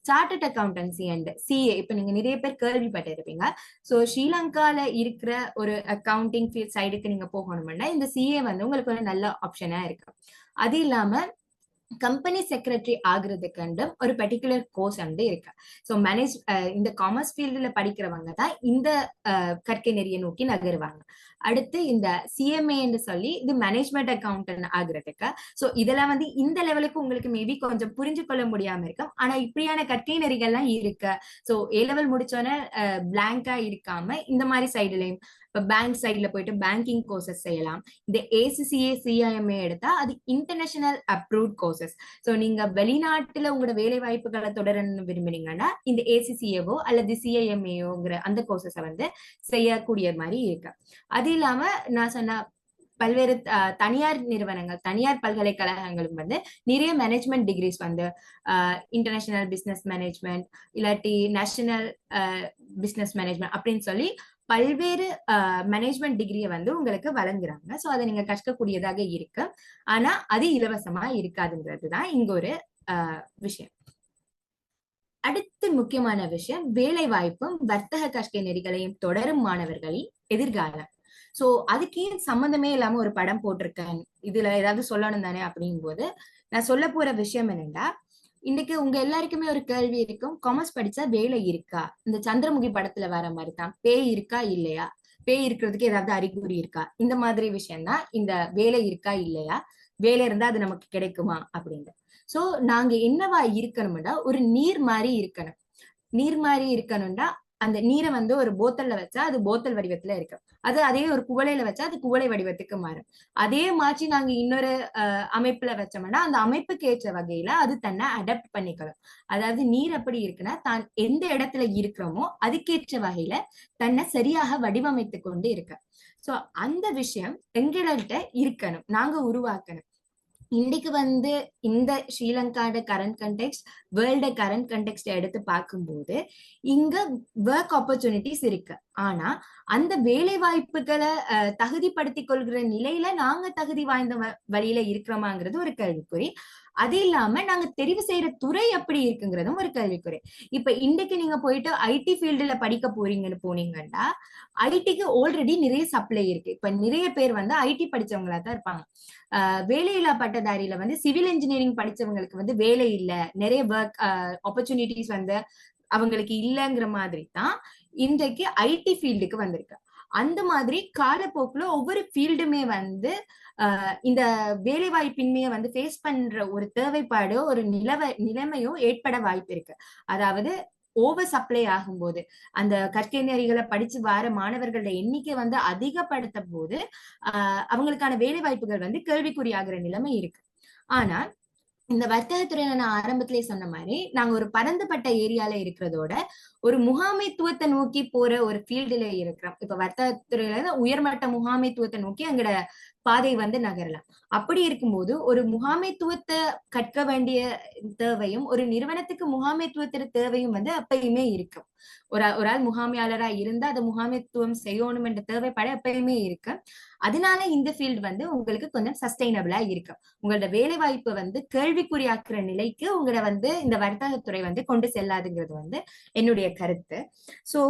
சார்ட்டர்ட் அக்கௌண்டன்சி அண்ட் சிஏ. இப்ப நீங்க நிறைய பேர் கேள்விப்பட்டிருப்பீங்க. சோ ஸ்ரீலங்கால இருக்கிற ஒரு அக்கௌண்டிங் ஃபீல்ட் சைடுக்கு நீங்க போகணும்னா இந்த சிஏ வந்து உங்களுக்கு ஒரு நல்ல ஆப்ஷனா இருக்கு. அது இல்லாம கம்பெனி செக்ரட்டரி ஆகுறதுக்கு ஒரு பர்டிகுலர் கோர்ஸ் வந்து இருக்கு. ஸோ இந்த காமர்ஸ் ஃபீல்டுல படிக்கிறவங்க தான் இந்த கற்கை நெறியை நோக்கி நகருவாங்க. அடுத்து இந்த சிஎம்ஏ சொல்லி இது மேனேஜ்மெண்ட் அக்கௌண்டன்ட் ஆகுறதுக்கு. ஸோ இதெல்லாம் வந்து இந்த லெவலுக்கு உங்களுக்கு மேபி கொஞ்சம் புரிஞ்சு கொள்ள முடியாம இருக்கும். ஆனா இப்படியான கற்கை நெறிகள்லாம் இருக்கு. ஸோ ஏ லெவல் முடிச்சோன்னே பிளாங்கா இருக்காம இந்த மாதிரி சைடுலையும் இப்ப பேங்க் சைட்ல போயிட்டு பேங்கிங் கோர்சஸ் செய்யலாம். இந்த ஏசிசிஏ சிஐஎம்ஏ எடுத்தா அது இன்டர்நேஷனல் அப்ரூவ்ட் கோர்சஸ். சோ நீங்க வெளிநாட்டுல உங்களோட வேலை வாய்ப்புகளை தொடரணும்னு விரும்புனீங்கன்னா இந்த ஏசிசிஏவோ அல்லது சிஐஎம்ஏயோங்கிற அந்த கோர்சஸை வந்து செய்யக்கூடிய மாதிரி இருக்கு. அது இல்லாம நான் சொன்ன பல்வேறு தனியார் நிறுவனங்கள், தனியார் பல்கலைக்கழகங்களும் வந்து நிறைய மேனேஜ்மெண்ட் டிகிரிஸ் வந்து இன்டர்நேஷனல் பிசினஸ் மேனேஜ்மெண்ட் இல்லாட்டி நேஷனல் பிசினஸ் மேனேஜ்மெண்ட் அப்படின்னு சொல்லி பல்வேறு மேனேஜ்மெண்ட் டிகிரியை வந்து உங்களுக்கு வழங்குறாங்க. சோ அதை நீங்க கற்கக்கூடியதாக இருக்கு. ஆனா அது இலவசமா இருக்காதுங்கிறது தான் இங்க ஒரு விஷயம். அடுத்து முக்கியமான விஷயம் வேலை வாய்ப்பும் வர்த்தக கற்கை நெறிகளையும் தொடரும் மாணவர்களின் எதிர்காலம். சோ அதுக்கு சம்பந்தமே இல்லாம ஒரு படம் போட்டிருக்கேன், இதுல ஏதாவது சொல்லணும் தானே அப்படிங்கும் போது நான் சொல்ல போற விஷயம் என்னன்னா, இன்னைக்கு உங்க எல்லாருக்குமே ஒரு கேள்வி இருக்கும், காமர்ஸ் படிச்சா வேலை இருக்கா? இந்த சந்திரமுகி படத்துல வர மாதிரி தான், பேய் இருக்கா இல்லையா, பேய் இருக்கிறதுக்கு ஏதாவது அறிகுறி இருக்கா, இந்த மாதிரி விஷயம் தான் இந்த வேலை இருக்கா இல்லையா, வேலை இருந்தா அது நமக்கு கிடைக்குமா அப்படின்னு. சோ நாங்க என்னவா இருக்கணும்னா ஒரு நீர் மாதிரி இருக்கணும். நீர் மாதிரி இருக்கணும்னா அந்த நீரை வந்து ஒரு போத்தல்ல வச்சா அது போத்தல் வடிவத்துல இருக்கும். அது அதே ஒரு குவளையில வச்சா அது குவளை வடிவத்துக்கு மாறும். அதே மாதிரி நாங்க இன்னொரு அமைப்புல வச்சோம்னா அந்த அமைப்புக்கு ஏற்ற வகையில அது தன்னை அடாப்ட் பண்ணிக்கணும். அதாவது நீர் எப்படி இருக்குன்னா தான் எந்த இடத்துல இருக்கிறோமோ அதுக்கேற்ற வகையில தன்னை சரியாக வடிவமைத்து கொண்டு இருக்க. சோ அந்த விஷயம் எங்கள்கிட்ட இருக்கணும், நாங்க உருவாக்கணும். இன்னைக்கு வந்து இந்த ஸ்ரீலங்காட கரண்ட் கண்டெக்ஸ்ட், வேர்ல்ட கரண்ட் கண்டெக்ஸ்ட் எடுத்து பார்க்கும்போது இங்க ஒர்க் ஆப்பர்ச்சுனிட்டிஸ் இருக்கு. ஆனா அந்த வேலை வாய்ப்புகளை தகுதிப்படுத்திக் கொள்கிற நிலையில நாங்க தகுதி வாய்ந்த வழியில இருக்கிறோமாங்கிறது ஒரு கேள்விக்குறி. அது இல்லாம நாங்க தெரிவு செய்யற துறை எப்படி இருக்குங்கிறதும் ஒரு கேள்விக்குறி. இப்ப இன்றைக்கு நீங்க போயிட்டு ஐடி ஃபீல்டுல படிக்க போறீங்கன்னு போனீங்கன்னா ஐடிக்கு ஆல்ரெடி நிறைய சப்ளை இருக்கு. இப்ப நிறைய பேர் வந்து ஐடி படிச்சவங்களா தான் இருப்பாங்க. வேலையில்லா பட்டதாரியில வந்து சிவில் இன்ஜினியரிங் படிச்சவங்களுக்கு வந்து வேலை இல்ல, நிறைய ஒர்க் ஆப்பர்ச்சுனிட்டிஸ் வந்து அவங்களுக்கு இல்லைங்கிற மாதிரி தான் இன்றைக்கு ஐடி ஃபீல்டுக்கு வந்திருக்கு. அந்த மாதிரி காலப்போக்குல ஒவ்வொரு ஃபீல்டுமே வந்து இந்த வேலை வாய்ப்பின்மையை வந்து ஃபேஸ் பண்ற ஒரு தேவைப்பாடு, ஒரு நிலைமையோ ஏற்பட வாய்ப்பு இருக்கு. அதாவது ஓவர் சப்ளை ஆகும்போது அந்த கற்கை நெறிகளை படிச்சு வர மாணவர்களோட எண்ணிக்கை வந்து அதிகப்படுத்த போது அவங்களுக்கான வேலை வாய்ப்புகள் வந்து கேள்விக்குறியாகிற நிலைமை இருக்கு. ஆனா இந்த வர்த்தகத்துறையில நான் ஆரம்பத்திலே சொன்ன மாதிரி நாங்க ஒரு பரந்துபட்ட ஏரியால இருக்கிறதோட ஒரு முகாமைத்துவத்தை நோக்கி போற ஒரு ஃபீல்டுல இருக்கிறோம். இப்ப வர்த்தகத்துறையில உயர்மட்ட முகாமைத்துவத்தை நோக்கி அங்கட பாதை வந்து நகரலாம். அப்படி இருக்கும்போது ஒரு முகாமைத்துவத்தை கற்க வேண்டிய தேவையும் ஒரு நிறுவனத்துக்கு முகாமைத்துவத்திற தேவையும் வந்து அப்பயுமே இருக்கும். ஒரு ஆள் முகாமையாளரா இருந்தா அதை முகாமைத்துவம் செய்யணும் என்ற தேவைப்பட எப்பயுமே இருக்கு. அதனால இந்த ஃபீல்டு வந்து உங்களுக்கு கொஞ்சம் சஸ்டைனபிளா இருக்கு. உங்களோட வேலை வாய்ப்பு வந்து கேள்விக்குறியாக்குற நிலைக்கு உங்களை வந்து இந்த வர்த்தகத்துறை வந்து கொண்டு செல்லாதுங்கிறது வந்து என்னுடைய கருத்து. சோ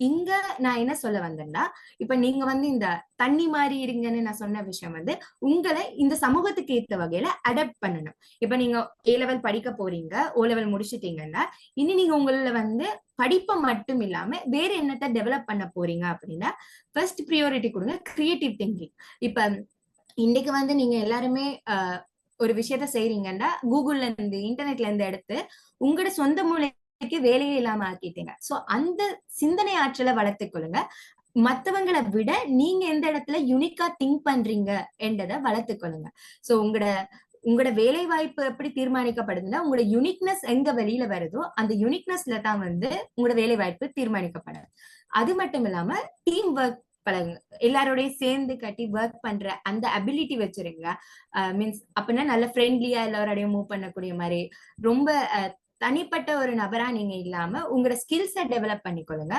இங்க நான் என்ன சொல்ல வந்தேன்னா, இப்ப நீங்க வந்து இந்த தண்ணி மாதிரி இருங்கன்னு நான் சொன்ன விஷயம் வந்து உங்களை இந்த சமூகத்துக்கு ஏற்ற வகையில அடாப்ட் பண்ணணும். இப்ப நீங்க ஏ லெவல் படிக்க போறீங்க, ஓ லெவல் முடிச்சிட்டீங்கன்னா இனி நீங்க உங்கள வந்து படிப்பை மட்டும் இல்லாம வேற என்னத்தை டெவலப் பண்ண போறீங்க அப்படின்னா ஃபர்ஸ்ட் ப்ரியாரிட்டி கொடுங்க கிரியேட்டிவ் திங்கிங். இப்ப இன்னைக்கு வந்து நீங்க எல்லாருமே ஒரு விஷயத்த செய்றீங்கன்னா கூகுள்ல இருந்து இன்டர்நெட்ல இருந்து எடுத்து உங்களோட சொந்த மூளைக்கு வேலையே இல்லாம ஆக்கிட்டீங்க. சோ அந்த சிந்தனை ஆற்றலை வளர்த்துக் கொள்ளுங்க. மத்தவங்களை விட நீங்க எந்த இடத்துல யூனிக்கா திங்க் பண்றீங்க என்றதை வளர்த்துக் கொள்ளுங்க. சோ உங்களோட வேலை வாய்ப்பு எப்படி தீர்மானிக்கப்படுதுன்னா உங்களோட யூனிக்னஸ் எங்க வெளியில வருதோ அந்த யூனிக்னஸ்ல தான் வந்து உங்களோட வேலை வாய்ப்பு தீர்மானிக்கப்படும். அது மட்டும் இல்லாம டீம் ஒர்க் பழகுங்க. எல்லாரோடையும் சேர்ந்து கட்டி ஒர்க் பண்ற அந்த அபிலிட்டி வச்சிருங்க. மீன்ஸ் அப்படின்னா நல்ல ஃப்ரெண்ட்லியா எல்லாரோடையும் மூவ் பண்ணக்கூடிய மாதிரி ரொம்ப தனிப்பட்ட ஒரு நபரா நீங்க இல்லாம உங்களோட ஸ்கில்ஸை டெவலப் பண்ணிக்கொள்ளுங்க.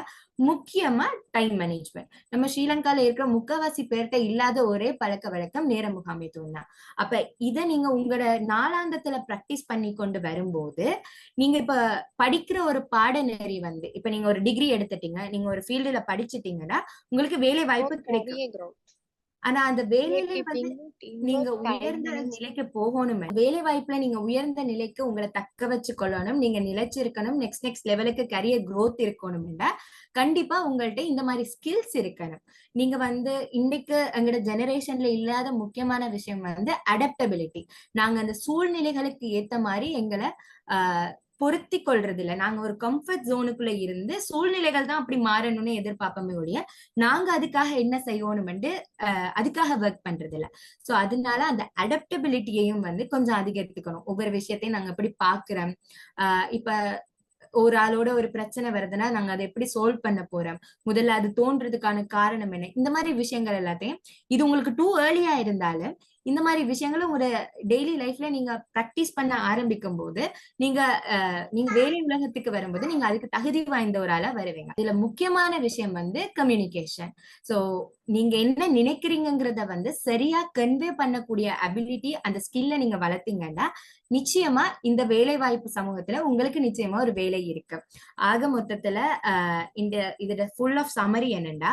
முக்கியமா டைம் மேனேஜ்மெண்ட். நம்ம ஸ்ரீலங்கால இருக்கிற முக்காவாசி பேர்கிட்ட இல்லாத ஒரே பழக்க வழக்கம் நேர முகாமைத்துவம் தான். அப்ப இதை நீங்க உங்களோட நாளாந்தத்துல பிராக்டிஸ் பண்ணி கொண்டு வரும்போது நீங்க இப்ப படிக்கிற ஒரு பாடநெறி வந்து இப்ப நீங்க ஒரு டிகிரி எடுத்துட்டீங்க, நீங்க ஒரு ஃபீல்டுல படிச்சுட்டீங்கன்னா உங்களுக்கு வேலை வாய்ப்பு கிடைக்கும். ஆனா அந்த வேலையில வந்து நீங்க உயர்ந்த நிலைக்கு போகணும். வேலை வாய்ப்புல நீங்க உயர்ந்த நிலைக்கு உங்களை தக்க வச்சு கொள்ளணும், நீங்க நிலைச்சிருக்கணும், நெக்ஸ்ட் லெவலுக்கு கரியர் growth இருக்கணும்னா கண்டிப்பா உங்கள்ட்ட இந்த மாதிரி ஸ்கில்ஸ் இருக்கணும். நீங்க வந்து இன்னைக்கு எங்களோட ஜெனரேஷன்ல இல்லாத முக்கியமான விஷயம் வந்து அடாப்டபிலிட்டி. நாங்க அந்த சூழ்நிலைகளுக்கு ஏத்த மாதிரி எங்களை பொருத்தி கொள்றது இல்ல. நாங்க ஒரு கம்ஃபர்ட் ஜோனுக்குள்ள இருந்து சூழ்நிலைகள் தான் அப்படி மாறணும்னு எதிர்பார்ப்போமே ஒழிய நாங்க அதுக்காக என்ன செய்யணும்னு அதுக்காக ஒர்க் பண்றது இல்ல. சோ அதனால அந்த அடாப்டபிலிட்டியையும் வந்து கொஞ்சம் அதிகரித்துக்கணும். ஒவ்வொரு விஷயத்தையும் நாங்க எப்படி பாக்குறோம், இப்ப ஒரு ஆளோட ஒரு பிரச்சனை வருதுன்னா நாங்க அதை எப்படி சால்வ் பண்ண போறோம், முதல்ல அது தோன்றதுக்கான காரணம் என்ன, இந்த மாதிரி விஷயங்கள் எல்லாத்தையும் இது உங்களுக்கு டூ ஏர்லியா இருந்தாலும் இந்த மாதிரி விஷயங்களும் ஒரு டெய்லி லைஃப்ல நீங்க பிராக்டிஸ் பண்ண ஆரம்பிக்கும் போது நீங்க நீங்க வேலை உலகத்துக்கு வரும்போது நீங்க அதுக்கு தகுதி வாய்ந்த ஒரு ஆளா வருவீங்க. இதுல முக்கியமான விஷயம் வந்து கம்யூனிகேஷன். சோ நீங்க என்ன நினைக்கிறீங்கிறத வந்து சரியா கன்வே பண்ணக்கூடிய அபிலிட்டி, அந்த ஸ்கில்ல நீங்க வளர்த்தீங்கன்னா நிச்சயமா இந்த வேலை வாய்ப்பு சமூகத்துல உங்களுக்கு நிச்சயமா ஒரு வேலை இருக்கு. ஆக மொத்தத்துல இந்த இதோட ஃபுல் ஆஃப் சமரி என்னன்னா,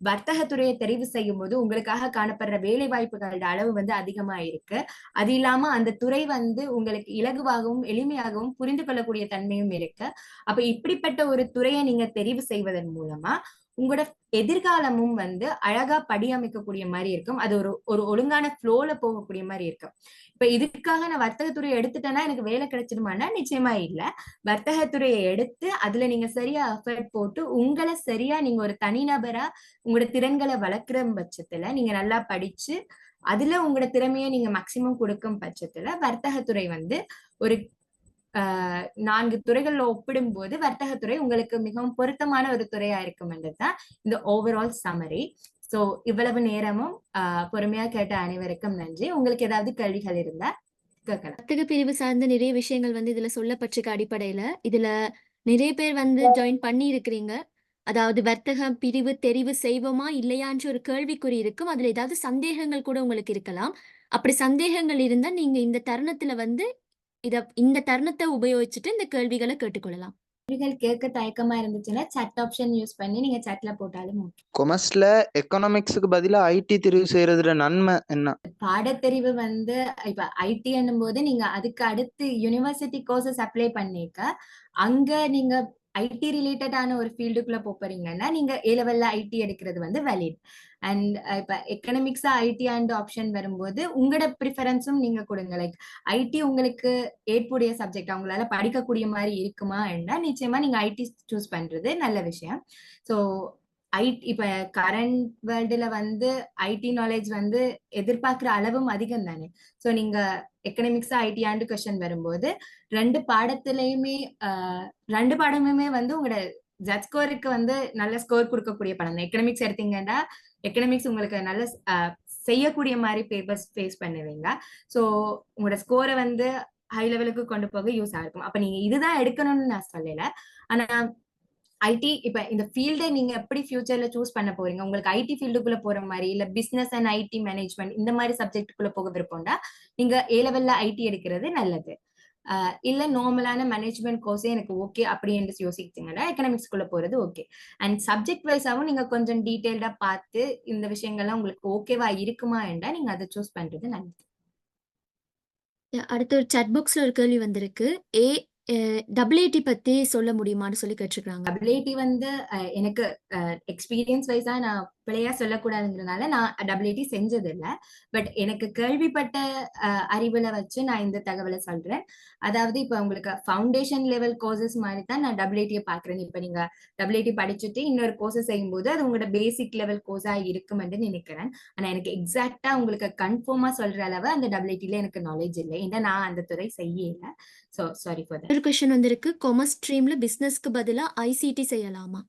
வர்த்தகத்துறையை தெரிவு செய்யும் போது உங்களுக்காக காணப்படுற வேலை வாய்ப்புகளோட அளவு வந்து அதிகமா இருக்கு. அது இல்லாம அந்த துறை வந்து உங்களுக்கு இலகுவாகவும் எளிமையாகவும் புரிந்து கொள்ளக்கூடிய தன்மையும் இருக்கு. அப்ப இப்படிப்பட்ட ஒரு துறையை நீங்க தெரிவு செய்வதன் மூலமா உங்களோட எதிர்காலமும் வந்து அழகா படியமைக்கக்கூடிய மாதிரி இருக்கும். அது ஒரு ஒரு ஒழுங்கான ஃப்ளோல போகக்கூடிய மாதிரி இருக்கும். இப்ப இதுக்காக நான் வர்த்தகத்துறையை எடுத்துட்டேன்னா எனக்கு வேலை கிடைச்சிடுமான்னா நிச்சயமா இல்ல. வர்த்தகத்துறையை எடுத்து அதுல நீங்க சரியா எஃபர்ட் போட்டு உங்களை சரியா நீங்க ஒரு தனிநபரா உங்களோட திறன்களை வளர்க்கிற பட்சத்துல நீங்க நல்லா படிச்சு அதுல உங்களோட திறமையை நீங்க மேக்சிமம் கொடுக்கும் பட்சத்துல வர்த்தகத்துறை வந்து ஒரு 4 துறைகள்ல ஒப்பிடும்போது வர்த்தகத்துறை உங்களுக்கு மிகவும் பொருத்தமான ஒரு துறையா இருக்கும் என்றதுதான் இந்த ஓவரால் சம்மரி. சோ இவ்வளவு நேரமும் பொறுமையா கேட்ட அனைவருக்கும் நன்றி. உங்களுக்கு ஏதாவது கேள்விகள் இருந்தா கேட்கலாம். வர்த்தக பிரிவு சார்ந்த நிறைய விஷயங்கள் வந்து இதுல சொல்லப்பட்டிருக்க அடிப்படையில, இதுல நிறைய பேர் வந்து ஜாயின் பண்ணி இருக்கிறீங்க. அதாவது வர்த்தக பிரிவு தெரிவு செய்வோமா இல்லையான்ற ஒரு கேள்விக்குறி இருக்கும். அதுல ஏதாவது சந்தேகங்கள் கூட உங்களுக்கு இருக்கலாம். அப்படி சந்தேகங்கள் இருந்தா நீங்க இந்த தருணத்துல வந்து இந்த தருணத்த உபயோகிச்சுட்டு இந்த கேள்விகள கேட்டுக்கொள்ளலாம். கேள்விகள் கேட்க தயக்கமா இருந்துச்சுன்னா சட் ஆப்ஷன் யூஸ் பண்ணி நீங்க சட்ல போட்டாலும் okay. கொமர்ஸ்ல எக்கனாமிக்ஸுக்கு பதிலா ஐடி தெரிவு செய்யறதுல நன்மை என்ன? பாடத்தெரிவு வந்து இப்ப ஐடி என்னும் போது நீங்க அதுக்கு அடுத்து யூனிவர்சிட்டி கோர்சஸ் அப்ளை பண்ணிக்க அங்க நீங்க ஐடி ரிலேட்டடான ஒரு ஃபீல்டுக்குள்ள போறீங்கன்னா நீங்க ஏ லெவல்ல ஐடி எடுக்கிறது வந்து வேலிட். அண்ட் இப்ப எக்கனாமிக்ஸா ஐடி அண்ட் ஆப்ஷன் வரும்போது உங்களோட ப்ரிஃபரன்ஸும் நீங்க கொடுங்க. லைக் ஐடி உங்களுக்கு ஏற்புடைய சப்ஜெக்ட் அவங்களால படிக்கக்கூடிய மாதிரி இருக்குமா என்ன நிச்சயமா நீங்க ஐடி சூஸ் பண்றது நல்ல விஷயம். ஸோ இப்ப கரண்ட் வேர்ல்டுல வந்து ஐடி நாலேஜ் வந்து எதிர்பார்க்கிற அளவும் அதிகம் தானே. சோ நீங்க எக்கனாமிக்ஸா ஐடி ஆண்டு கொஸ்டின் வரும்போது ரெண்டு பாடத்திலயுமே ரெண்டு பாடமுமே வந்து உங்களோட ஜட் ஸ்கோருக்கு வந்து நல்ல ஸ்கோர் கொடுக்கக்கூடிய படம் தான். எக்கனாமிக்ஸ் எடுத்தீங்கன்னா எக்கனாமிக்ஸ் உங்களுக்கு நல்ல செய்யக்கூடிய மாதிரி பேப்பர்ஸ் ஃபேஸ் பண்ணுவீங்க. சோ உங்களோட ஸ்கோரை வந்து ஹை லெவலுக்கு கொண்டு போக யூஸ் ஆயிருக்கும். அப்ப நீங்க இதுதான் எடுக்கணும்னு நான் சொல்லல. ஆனா ஐடி இப்ப இந்த ஃபீல்டை நீங்க எப்படி ஃபியூச்சர்ல சூஸ் பண்ண போறீங்க? உங்களுக்கு ஐடி ஃபீல்டுக்குள்ள போற மாதிரி இல்ல பிசினஸ் அண்ட் ஐடி மேனேஜ்மெண்ட் இந்த மாதிரி சப்ஜெக்டுக்குள்ள போக விருப்பம்டா நீங்க ஏ லெவல்ல ஐடி எடுக்கிறது நல்லது. இல்ல நார்மலான மேனேஜ்மெண்ட் கோர்ஸே எனக்கு ஓகே அப்படி என்று யோசிச்சீங்கன்னா எக்கனாமிக்ஸ்குள்ள போறது ஓகே. அண்ட் சப்ஜெக்ட் வைஸாவும் நீங்க கொஞ்சம் டீடைல்டா பார்த்து இந்த விஷயங்கள்லாம் உங்களுக்கு ஓகேவா இருக்குமா என்றா நீங்க அதை சூஸ் பண்றது நல்லது. அடுத்து ஒரு சாட் பாக்ஸ்ல ஒரு கேள்வி வந்திருக்கு. டபிள்யூஏடி பத்தி சொல்ல முடியுமான்னு சொல்லி கேட்டிருக்காங்க. டபிள்யூஏடி வந்து எனக்கு எக்ஸ்பீரியன்ஸ் வைஸா நான் பிழையா சொல்லக்கூடாதுங்கிறதுனால நான் டபிள்யூஏடி செஞ்சது இல்லை. பட் எனக்கு கேள்விப்பட்ட அறிவுல வச்சு நான் இந்த தகவலை சொல்றேன். அதாவது இப்ப உங்களுக்கு ஃபவுண்டேஷன் லெவல் கோர்சஸ் மாதிரி தான் நான் டபிள்யூஏடியை பாக்குறேன். இப்ப நீங்க டபிள்யூஏடி படிச்சுட்டு இன்னொரு கோர்சஸ் செய்யும் போது அது உங்களோட பேசிக் லெவல் கோர்ஸா இருக்கும் என்று நினைக்கிறேன். ஆனா எனக்கு எக்ஸாக்டா உங்களுக்கு கன்ஃபார்மா சொல்ற அளவு அந்த டபிள்யூஏடில எனக்கு நாலேஜ் இல்லை. ஏன்னா நான் அந்த துறை செய்யல. So sorry for that. ஒரு கொஸ்டின் வந்திருக்கு. காமர்ஸ் ஸ்ட்ரீம்ல பிசினஸ்க்கு பதிலா ஐசிடி செய்யலாமா?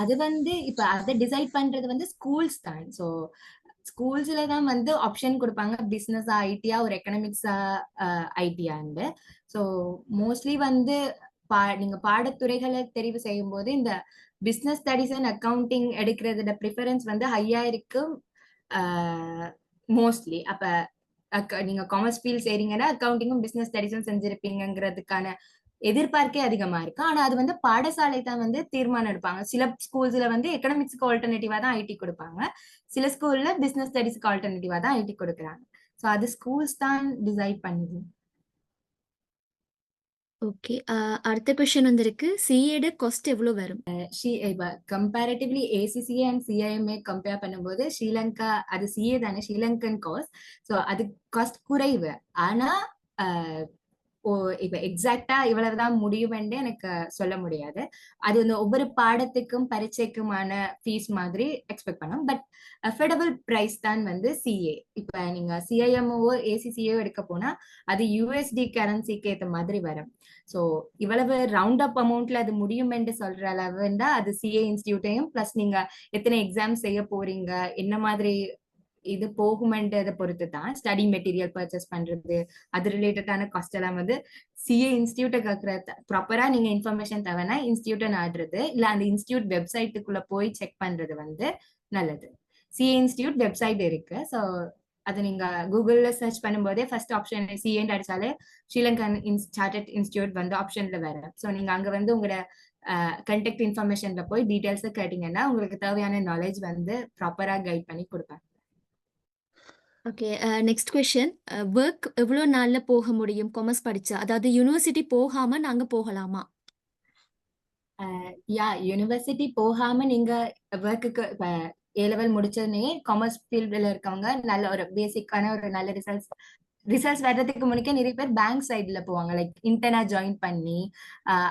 அது வந்து இப்ப அதை டிசைட் பண்றது வந்து ஸ்கூல்ஸ் தான். ஸோ ஸ்கூல்ஸ்ல தான் வந்து ஆப்ஷன் கொடுப்பாங்க பிசினஸ் ஐடியா ஒரு எக்கனாமிக்ஸா ஐடியாண்டு. ஸோ மோஸ்ட்லி வந்து நீங்க பாடத்துறைகளை தெரிவு செய்யும் போது இந்த பிசினஸ் ஸ்டடிஸ் அண்ட் அக்கௌண்டிங் எடுக்கிறதோட ப்ரிஃபரன்ஸ் வந்து ஹையா இருக்கும் மோஸ்ட்லி. அப்ப நீங்க காமர்ஸ் ஃபீல்ட் செய்றீங்கன்னா அக்கௌண்டிங்கும் பிசினஸ் ஸ்டடிஸும் செஞ்சிருப்பீங்கிறதுக்கான எதிர்பார்க்கே அதிகமா இருக்கு. ஆனா அது வந்து பாடசாலை தான் வந்து தீர்மானம் எடுப்பாங்க. சில ஸ்கூல்ஸ்ல வந்து எக்கனாமிக்ஸ்க்கு ஆல்டர்னேட்டிவா தான் ஐடி கொடுப்பாங்க. சில ஸ்கூல்ல பிசினஸ் ஸ்டடிஸ்க்கு ஆல்டர்னேட்டிவா தான் ஐடி கொடுக்குறாங்க. சோ அது ஸ்கூல்ஸ் தான் டிசைட் பண்ணுது. ஓகே. அடுத்த கொஸ்டின் வந்திருக்கு. சிஏட காஸ்ட் எவ்வளவு வரும்? Comparatively ACCA and CIMA compare பண்ணும்போது ஸ்ரீலங்கா அது சிஏ தானே ஸ்ரீலங்கன் காஸ்ட். ஸோ அது காஸ்ட் குறைவு. ஆனா இப்ப எக்ஸாக்டா இவ்வளவுதான் முடியும்னு எனக்கு சொல்ல முடியாது. அது வந்து ஒவ்வொரு பாடத்துக்கும் பரீட்சைக்குமான ஃபீஸ் மாதிரி எக்ஸ்பெக்ட் பண்ணோம். பட் அஃபோர்டபுள் பிரைஸ் தான் வந்து சிஏ. இப்ப நீங்க சிஐஎம்ஓ ஏசிசிஏ எடுக்க போனா அது யூஎஸ்டி கரன்சிக்கு ஏற்ற மாதிரி வரும். ஸோ இவ்வளவு ரவுண்ட் அப் அமௌண்ட்ல அது முடியும் என்று சொல்ற அளவுண்டா அது சிஏ இன்ஸ்டிடியூட்டையும் பிளஸ் நீங்க எத்தனை எக்ஸாம் செய்ய போறீங்க என்ன மாதிரி இது போகுமென்றதை பொறுத்து தான் ஸ்டடி மெட்டீரியல் பர்ச்சேஸ் பண்றது அது ரிலேட்டடான காஸ்ட் எல்லாம் வந்து சிஏ இன்ஸ்டியூட்டை கேட்கற ப்ராப்பரா நீங்க இன்ஃபர்மேஷன் தேவைன்னா இன்ஸ்டியூட்டை நாடுறது இல்ல அந்த இன்ஸ்டியூட் வெப்சைட்டுக்குள்ள போய் செக் பண்றது வந்து நல்லது. சிஏ இன்ஸ்டியூட் வெப்சைட் இருக்கு. ஸோ அது நீங்க கூகுள்ல சர்ச் பண்ணும்போதே ஃபர்ஸ்ட் ஆப்ஷன் சிஏன்னு அடிச்சாலே ஸ்ரீலங்கன் சார்ட்டர்ட் இன்ஸ்டியூட் வந்து ஆப்ஷன்ல வரும். ஸோ நீங்க அங்க வந்து உங்களோட கண்டெக்ட் இன்ஃபர்மேஷன்ல போய் டீடைல்ஸ் கேட்டீங்கன்னா உங்களுக்கு தேவையான நாலேஜ் வந்து ப்ராப்பரா கைட் பண்ணி கொடுப்பாங்க. ஓகே. Next question. ஒர்க் எவ்வளோ நாள்ல போக முடியும் காமர்ஸ் படிச்சா? அதாவது யூனிவர்சிட்டி போகாம நாங்க போகலாமா? யூனிவர்சிட்டி போகாம நீங்க ஒர்க்குக்கு இப்ப A-level முடிச்சதுனே காமர்ஸ் ஃபீல்டுல இருக்கவங்க நல்ல ஒரு பேசிக்கான ஒரு நல்ல ரிசல்ட்ஸ் வர்றதுக்கு முன்னே நிறைய பேர் பேங்க் சைட்ல போவாங்க, லைக் இன்டர்னா ஜாயின் பண்ணி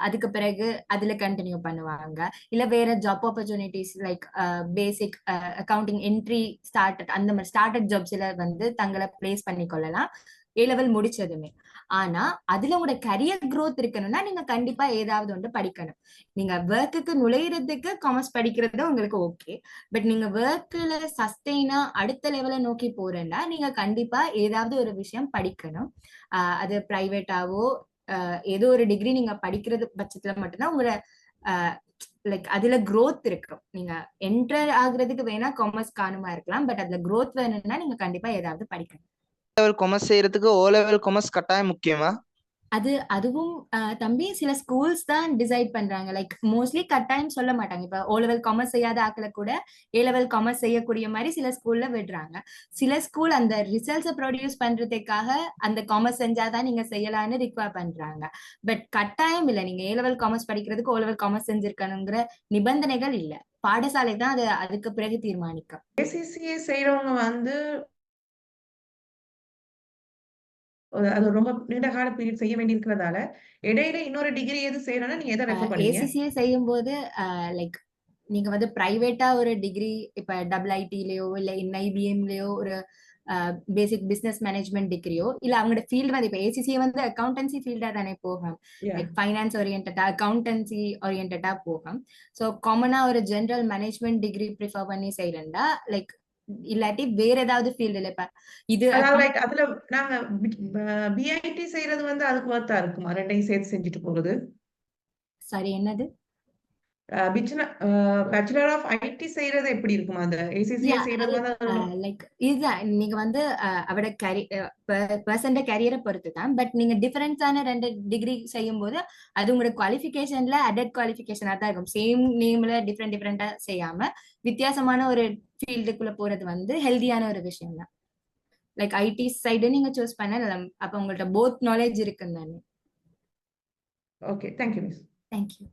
அதுக்கு பிறகு அதுல கண்டினியூ பண்ணுவாங்க. இல்ல வேற job opportunities like basic accounting entry அந்த மாதிரி ஸ்டார்டட் ஜாப்ஸ்ல வந்து தங்களை பிளேஸ் பண்ணி கொள்ளலாம் A-level முடிச்சதுமே. ஆனா அதுல உங்களோட கரியர் growth இருக்கணும்னா நீங்க கண்டிப்பா ஏதாவது ஒன்று படிக்கணும். நீங்க ஒர்க்குக்கு நுழையிறதுக்கு காமர்ஸ் படிக்கிறது உங்களுக்கு ஓகே, பட் நீங்க ஒர்க்ல சஸ்டெயினா அடுத்த லெவலை நோக்கி போறேன்னா நீங்க கண்டிப்பா ஏதாவது ஒரு விஷயம் படிக்கணும். அது பிரைவேட்டாவோ ஏதோ ஒரு டிகிரி நீங்க படிக்கிறது பட்சத்துல மட்டும்தான் உங்களோட லைக் அதுல growth இருக்கும். நீங்க என்டர் ஆகுறதுக்கு வேணா காமர்ஸ் காணுமா இருக்கலாம், பட் அதுல growth வேணும்னா நீங்க கண்டிப்பா ஏதாவது படிக்கணும். லெவல் கொமர்ஸ் செய்யறதுக்கு ஓ லெவல் கொமர்ஸ் கட்டாயம் முக்கியமா? அதுவும் தம்பி சில ஸ்கூல்ஸ் தான் டிசைட் பண்றாங்க, லைக் மோஸ்ட்லி கட்டாயம் சொல்ல மாட்டாங்க. இப்ப O-level காமர்ஸ் செய்யாத ஆக்களை கூட A-level காமர்ஸ் செய்யக்கூடிய மாதிரி சில ஸ்கூல்ல விடுறாங்க. சில ஸ்கூல் அந்த ரிசல்ட்ஸை ப்ரொடியூஸ் பண்றதுக்காக அந்த காமர்ஸ் செஞ்சாதான் நீங்க செய்யலாம்னு ரிக்வயர் பண்றாங்க. பட் கட்டாயம் இல்ல, நீங்க A-level காமர்ஸ் படிக்கிறதுக்கு O-level காமர்ஸ் செஞ்சிருக்கணுங்கிற நிபந்தனைகள் இல்ல. பாடசாலை தான் அது அதுக்கு பிறகு தீர்மானிக்கும். ACCA செய்யறவங்க வந்து அது ரொம்ப நீண்ட கால பீரியட் செய்ய வேண்டியிருக்கிறதால இடையில இன்னொரு டிகிரி எது செய்யறோம்னா நீங்க எதை ரெஃபர் பண்ணீங்க? ACCA செய்யும் போது லைக் நீங்க வந்து பிரைவேட்டா ஒரு டிகிரி இப்ப IITலயோ இல்ல NIBMலயோ ஒரு பேசிக் பிசினஸ் மேனேஜ்மெண்ட் டிகிரியோ இல்ல அவங்களோட ஃபீல்டு வந்து இப்ப ACCA வந்து அக்கௌண்டன்சி ஃபீல்டா தானே போகும், Yeah. லைக் ஃபைனான்ஸ் ஓரியன்டா அக்கௌண்டன்சி ஓரியன்டா போகும். ஸோ காமனா ஒரு ஜெனரல் மேனேஜ்மெண்ட் டிகிரி ப்ரிஃபர் பண்ணி செய்யறா லைக் இல்லாட்டி வேற ஏதாவது ஃபீல்டுல இப்ப இது அதாவது லைக் அதுல நாங்க BIT செய்யறது வந்து அதுக்கு வர்த்தா இருக்குமா? ரெண்டையும் சேர்த்து செஞ்சுட்டு போறது. சாரி என்னது? பேச்சுலர் ஆஃப் ஐடி செய்யறது எப்படி இருக்குமா? அந்த ACCA செய்யறது வந்து லைக் இதுதான் நீங்க வந்து அவட பர்சன்ட கரியரை பொறுத்து தான், பட் நீங்க டிஃபரன்ஸான 2 டிகிரி செய்யும் போது அது உங்களோட குவாலிஃபிகேஷன்ல அடட் குவாலிஃபிகேஷனா தான் இருக்கும். சேம் நேம்ல டிஃப்ரெண்டா செய்யாம வித்தியாசமான ஒரு ஃபீல்டுக்குள்ள போறது வந்து ஹெல்தியான ஒரு விஷயம் தான். லைக் ஐடி சைடு நீங்க சூஸ் பண்ணலாம், அப்ப உங்கள்ட்ட போத் நாலேஜ் இருக்குன்னு தானே. Okay, thank you miss. தேங்க்யூ.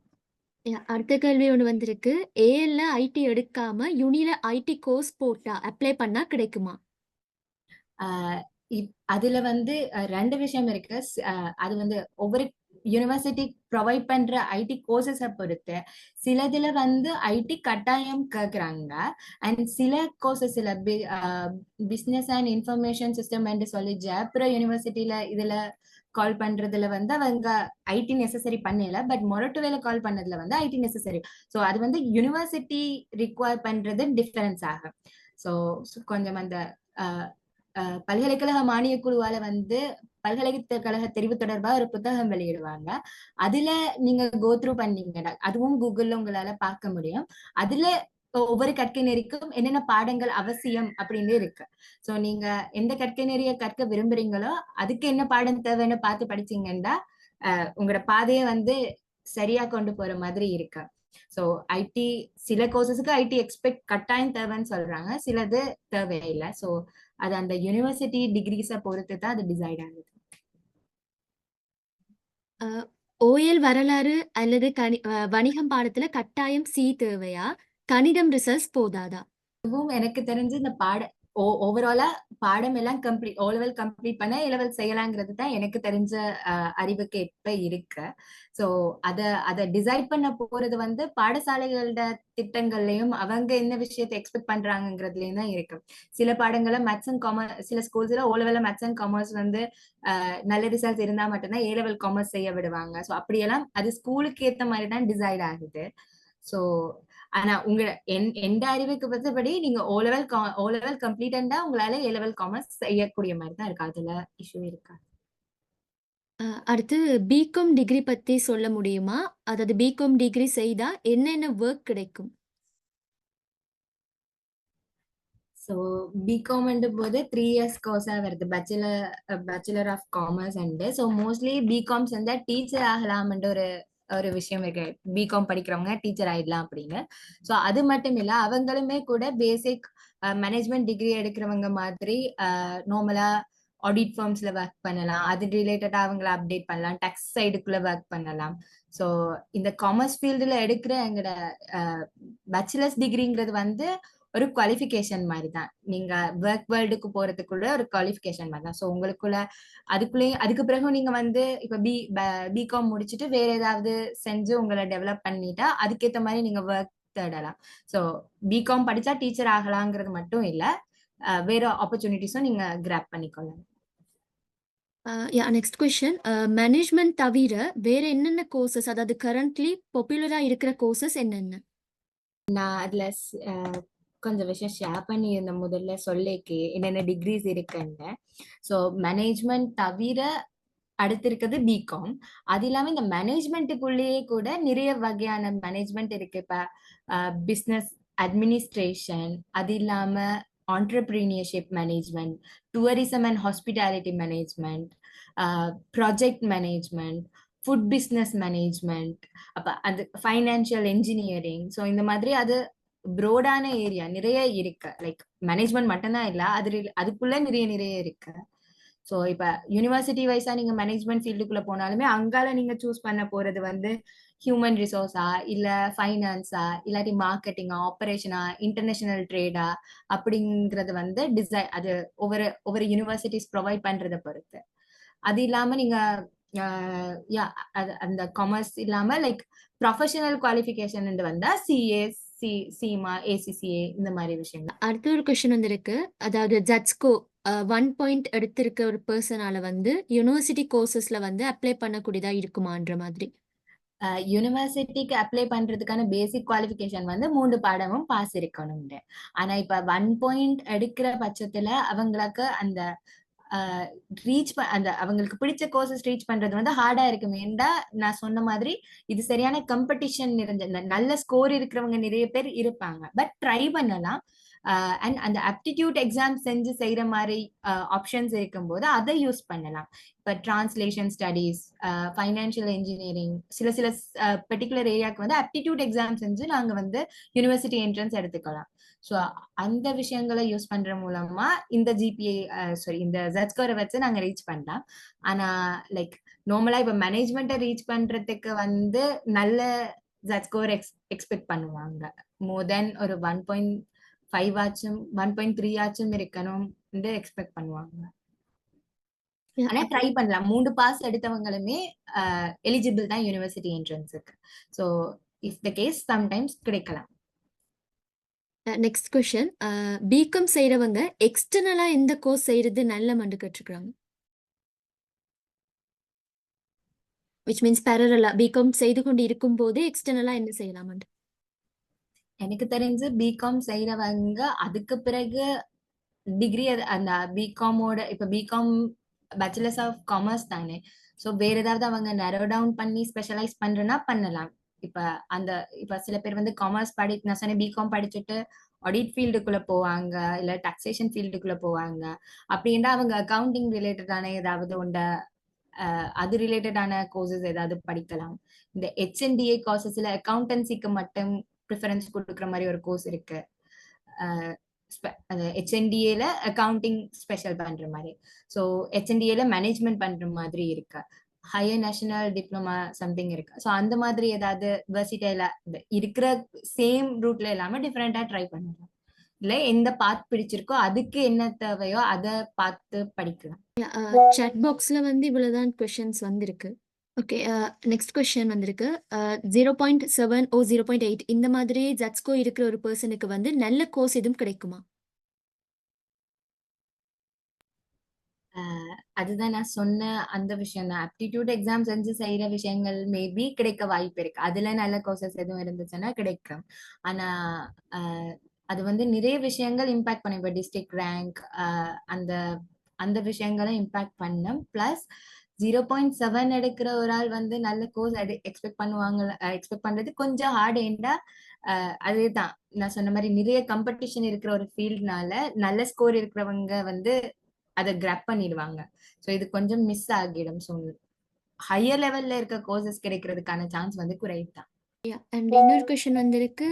அடுத்த கேள்வி ஒன்று வந்திருக்கு. ஏஎல்ல ஐடி எடுக்காம யூனில ஐடி கோர்ஸ் போட்டா அப்ளை பண்ணா கிடைக்குமா? அதுல வந்து 2 விஷயம் இருக்கு. அது வந்து ஒவ்வொரு யூனிவர்சிட்டி ப்ரொவைட் பண்ற ஐடி கோர்சஸை பொறுத்து சிலதுல வந்து ஐடி கட்டாயம் கேக்குறாங்க, அண்ட் சில courses business and information system என்று சொல்லி ஜெயப்புர யூனிவர்சிட்டியில இதுல கால் பண்றதுல வந்து அவங்க ஐடி நெசசரி பண்ணல, பட் மொரட்டுவேல கால் பண்ணதுல வந்து ஐடி நெசசரி. ஸோ அது வந்து யூனிவர்சிட்டி ரிக்வயர் பண்றது டிஃபரன்ஸ் ஆகும். ஸோ கொஞ்சம் அந்த பல்கலைக்கழக மானிய குழுவால வந்து பல்கலைக்கழக தெரிவு தொடர்பா ஒரு புத்தகம் வெளியிடுவாங்க. அதுல நீங்க கோத்ரூ பண்ணீங்கன்னா அதுவும் கூகுள்ல உங்களால பார்க்க முடியும். அதுல ஒவ்வொரு கற்கை நெறிக்கும் என்னென்ன பாடங்கள் அவசியம் அப்படின்னு இருக்கு. சோ நீங்க எந்த கற்கை நெறிய கற்க விரும்புறீங்களோ அதுக்கு என்ன பாடம் தேவைன்னு பார்த்து படிச்சீங்கன்னா உங்களோட பாதையை வந்து சரியா கொண்டு போற மாதிரி இருக்கு. ஸோ ஐடி சில கோர்சஸுக்கு ஐடி எக்ஸ்பெக்ட் கட்டாயம் தேவைன்னு சொல்றாங்க, சிலது தேவையில்லை. ஸோ அது அந்த யூனிவர்சிட்டி டிகிரிஸை பொறுத்து தான் அது டிசைட் ஆகுது. ஓஎல் வரலாறு அல்லது வணிகம் பாடத்துல கட்டாயம் சி தேவையா? கணிதம் ரிசல்ட்ஸ் போதாதா? எனக்கு தெரிஞ்சு இந்த ஓவராலா பாடம் எல்லாம் கம்ப்ளீட் O-level கம்ப்ளீட் பண்ண A-level செய்யலாங்கிறது தான் எனக்கு தெரிஞ்ச அறிவுக்கு எப்ப இருக்கு. ஸோ அதை டிசைட் பண்ண போறது வந்து பாடசாலைகளோட திட்டங்கள்லயும் அவங்க என்ன விஷயத்தை எக்ஸ்பெக்ட் பண்றாங்கிறதுலயும் தான் இருக்கு. சில பாடங்கள்ல மேத்ஸ் அண்ட் காமர்ஸ், சில ஸ்கூல்ஸ்ல O-level மேத்ஸ் அண்ட் காமர்ஸ் வந்து நல்ல ரிசல்ட்ஸ் இருந்தா மட்டும்தான் A-level காமர்ஸ் செய்ய விடுவாங்க. ஸோ அப்படியெல்லாம் அது ஸ்கூலுக்கு ஏத்த மாதிரி தான் டிசைட் ஆகுது. ஸோ ஆனா உங்க எந்த அறிவுக்கு பத்தபடி நீங்க O-level கம்ப்ளீட்டா உங்களால A-level காமர்ஸ் செய்யக்கூடிய மாதிரி தான் இருக்கு, அதுல இஷ்யூ இருக்கா? அடுத்து பிகாம் டிகிரி பத்தி சொல்ல முடியுமா? அதாவது பிகாம் டிகிரி செய்தா என்னென்ன ஒர்க் கிடைக்கும்? ஸோ பிகாம் போது 3 years கோர்ஸா வருது, bachelor of commerce and. So mostly BCom செஞ்சா டீச்சர் ஆகலாம்ன்ற ஒரு விஷயம் இருக்கு, பிகாம் படிக்கிறவங்க டீச்சர் ஆயிடலாம் அப்படின்னு. ஸோ அது மட்டும் இல்ல அவங்களுமே கூட பேசிக் மேனேஜ்மெண்ட் டிகிரி எடுக்கிறவங்க மாதிரி நார்மலா ஆடிட் ஃபார்ம்ஸ்ல ஒர்க் பண்ணலாம், அது ரிலேட்டடா அவங்கள அப்டேட் பண்ணலாம், டேக்ஸ் சைடுக்குள்ள ஒர்க் பண்ணலாம். ஸோ இந்த காமர்ஸ் ஃபீல்டுல எடுக்கிற எங்களோட பேச்சுலர்ஸ் டிகிரிங்கிறது வந்து ஒரு குவாலிஃபிகேஷன் மாதிரி தான். நீங்க ஒர்க் வேர்ல்டுக்கு போறதுக்குள்ள ஒரு குவாலிஃபிகேஷன் மாதிரி தான். ஸோ உங்களுக்குள்ள அதுக்குள்ளேயும் அதுக்கு பிறகு நீங்க வந்து இப்ப பிகாம் முடிச்சுட்டு வேற ஏதாவது செஞ்சு உங்களை டெவலப் பண்ணிட்டா அதுக்கேற்ற மாதிரி நீங்க ஒர்க் தேடலாம். ஸோ பிகாம் படிச்சா டீச்சர் ஆகலாங்கிறது மட்டும் இல்ல, வேற ஆப்பர்ச்சுனிட்டிஸும் நீங்க கிராப் பண்ணிக்கொள்ளலாம். நெக்ஸ்ட் கொஸ்டின், மேனேஜ்மெண்ட் தவிர வேற என்னென்ன கோர்சஸ், அதாவது கரண்ட்லி பாப்புலரா இருக்கிற கோர்சஸ் என்னென்ன? நான் அதுல கொஞ்சம் விஷயம் ஷேர் பண்ணியிருந்தேன் முதல்ல சொல்லிக்கு என்னென்ன டிகிரிஸ் இருக்குன்னு. ஸோ மேனேஜ்மெண்ட் தவிர அடுத்து இருக்கிறது பிகாம். அது இல்லாம இந்த மேனேஜ்மெண்ட்டுக்குள்ளேயே கூட நிறைய வகையான மேனேஜ்மெண்ட் இருக்கு. இப்ப பிஸ்னஸ் அட்மினிஸ்ட்ரேஷன், அது இல்லாம entrepreneurship management, tourism and hospitality management, project management, food business management, அப்ப அது ஃபைனான்சியல் இன்ஜினியரிங். ஸோ இந்த மாதிரி அது ப்ரோடான ஏரியா நிறைய இருக்கு. லைக் மேனேஜ்மெண்ட் மட்டும்தான் இல்ல, அதுக்குள்ள நிறைய இருக்கு. ஸோ இப்ப யூனிவர்சிட்டி வைஸா நீங்க மேனேஜ்மெண்ட் ஃபீல்டுக்குள்ள போனாலுமே அங்கால நீங்க சூஸ் பண்ண போறது வந்து ஹியூமன் ரிசோர்ஸா, இல்ல ஃபைனான்ஸா, இல்லாட்டி மார்க்கெட்டிங்கா, ஆபரேஷனா, இன்டர்நேஷனல் ட்ரேடா அப்படிங்கறது வந்து அது ஒவ்வொரு யூனிவர்சிட்டிஸ் ப்ரொவைட் பண்றதை பொறுத்து. அது இல்லாம நீங்க அந்த காமர்ஸ் இல்லாம லைக் ப்ரொஃபஷனல் குவாலிஃபிகேஷன் வந்தா சிஏ, சிமா, ஏசிசிஏ இந்த மாதிரி விஷயங்கள். அடுத்த ஒரு கொஸ்டின் வந்திருக்கு, அதாவது ஜட்ஸ்கோ 1 பாயிண்ட் எடுத்திருக்க ஒரு பர்சனால வந்து யூனிவர்சிட்டி கோர்சஸ்ல வந்து அப்ளை பண்ணக்கூடியதா இருக்குமான்ற மாதிரி. யூனிவர்சிட்டிக்கு அப்ளை பண்றதுக்கான பேசிக் குவாலிஃபிகேஷன் வந்து 3 பாடமும் பாஸ் இருக்கணும். ஆனா இப்ப 1 பாயிண்ட் எடுக்கிற பட்சத்துல அவங்களுக்கு அந்த அந்த அவங்களுக்கு பிடிச்ச கோர்சஸ் ரீச் பண்றது வந்து ஹார்டா இருக்கும். ஏன்டா நான் சொன்ன மாதிரி இது சரியான கம்பெடிஷன் நிறைஞ்ச நல்ல ஸ்கோர் இருக்கிறவங்க நிறைய பேர் இருப்பாங்க. பட் ட்ரை பண்ணலாம். அண்ட் அந்த அப்டிடியூட் எக்ஸாம் செஞ்சு செய்யற மாதிரி ஆப்ஷன்ஸ் இருக்கும்போது அதை யூஸ் பண்ணலாம். இப்ப டிரான்ஸ்லேஷன் ஸ்டடீஸ், ஃபைனான்சியல் இன்ஜினியரிங், சில பெர்டிகுலர் ஏரியாவுக்கு வந்து அப்டிடியூட் எக்ஸாம் செஞ்சு நாங்க வந்து யூனிவர்சிட்டி என்ட்ரன்ஸ் எடுத்துக்கலாம். ஸோ அந்த விஷயங்களை யூஸ் பண்ற மூலமா இந்த ஜிபிஏ இந்த ஜட்ஸ்கோரை வச்சு நாங்க ரீச் பண்ணலாம். ஆனா லைக் நார்மலா இப்ப மேனேஜ்மெண்ட்டை ரீச் பண்றதுக்கு வந்து நல்ல ஜட்ஸ்கோர் எக்ஸ்பெக்ட் பண்ணுவாங்க. மோர் தென் ஒரு 1.5 ஆச்சும் 1.3 ஆச்சும் இருக்கணும் எக்ஸ்பெக்ட் பண்ணுவாங்க. ஆனா ட்ரை பண்ணலாம். 3 பாஸ் எடுத்தவங்களுமே எலிஜிபிள் தான் யூனிவர்சிட்டி என்ட்ரன்ஸுக்கு. So if the case sometimes கிடைக்கலாம். நெக்ஸ்ட் கொஸ்டின், பிகாம் செய்யறவங்க எக்ஸ்டர்னலா எந்த கோர்ஸ் செய்யறது நல்ல மண்டு கேட்டிருக்காங்க. which means parallel பிகாம் செய்து கொண்டு இருக்கும் போது எக்ஸ்டர்னலா என்ன செய்யலாம்? எனக்கு தெரிஞ்சு பிகாம் செய்யறவங்க அதுக்கு பிறகு டிகிரி அந்த பிகாமோட இப்ப பிகாம் பேச்சுலர்ஸ் ஆஃப் காமர்ஸ் தானே. ஸோ வேற ஏதாவது அவங்க நெரோ டவுன் பண்ணி ஸ்பெஷலைஸ் பண்றேன்னா பண்ணலாம். இப்ப சில பேர் வந்து காமர்ஸ் நான் சொன்னேன் பிகாம் படிச்சுட்டு ஆடிட் ஃபீல்டுக்குள்ள போவாங்க, இல்ல டாக்ஸேஷன் ஃபீல்டுக்குள்ள போவாங்க. அப்படின்னா அவங்க அக்கௌண்டிங் ரிலேட்டடான ஏதாவது அது ரிலேட்டடான கோர்சஸ் ஏதாவது படிக்கலாம். இந்த HNDA கோர்சஸ்ல அக்கௌண்டன்சிக்கு மட்டும் ப்ரிஃபரன்ஸ் கொடுக்குற மாதிரி ஒரு கோர்ஸ் இருக்கு. HNDAல அக்கௌண்டிங் ஸ்பெஷல் பண்ற மாதிரி, ஸோ HNDAல மேனேஜ்மெண்ட் பண்ற மாதிரி இருக்கு. ஹையர் நேஷனல் டிப்ளமா சம்திங் இருக்கு. ஸோ அந்த மாதிரி ஏதாவது யூனிவர்சிட்டியில இருக்கிற சேம் ரூட்ல இல்லாம டிஃப்ரெண்டா ட்ரை பண்ணலாம். இல்ல எந்த பாத் பிடிச்சிருக்கோ அதுக்கு என்ன தேவையோ அதை பார்த்து படிக்கலாம். சாட் பாக்ஸ்ல வந்து இவ்வளவுதான் கொஸ்டின்ஸ் வந்திருக்கு. ஓகே, நெக்ஸ்ட் கொஸ்டின் வந்திருக்கு. 0.7 ஓ 0.8 இந்த மாதிரி ஜட்ஸ்கோ இருக்கிற ஒரு பர்சனுக்கு வந்து நல்ல கோர்ஸ் எதுவும் கிடைக்குமா? அதுதான் நான் சொன்ன அந்த விஷயம் தான். ஆப்டிடியூட் எக்ஸாம் செஞ்சு செய்யற விஷயங்கள் மேபி கிடைக்க வாய்ப்பு இருக்கு. அதுல நல்ல கோர்சஸ் எதுவும் இருந்துச்சுன்னா கிடைக்கும். ஆனா அது வந்து நிறைய விஷயங்கள் இம்பாக்ட் பண்ணும். இப்ப டிஸ்ட்ரிக்ட் ரேங்க் அந்த அந்த விஷயங்களை இம்பாக்ட் பண்ணும். பிளஸ் 0.7 எடுக்கிற ஒரு ஆள் வந்து நல்ல கோர்ஸ் எக்ஸ்பெக்ட் பண்றது கொஞ்சம் ஹார்ட். ஏண்டா அதுதான் நான் சொன்ன மாதிரி நிறைய காம்படிஷன் இருக்கிற ஒரு ஃபீல்ட்னால நல்ல ஸ்கோர் இருக்கிறவங்க வந்து அதை கிராப் பண்ணிடுவாங்க. ஸோ இது கொஞ்சம் மிஸ் ஆகிடும். ஸோ ஹையர் லெவல்ல இருக்க கோர்சஸ் கிடைக்கிறதுக்கான சான்ஸ் வந்து குறைதான். அண்ட் இன்னொரு கொஸ்டின் வந்திருக்கு,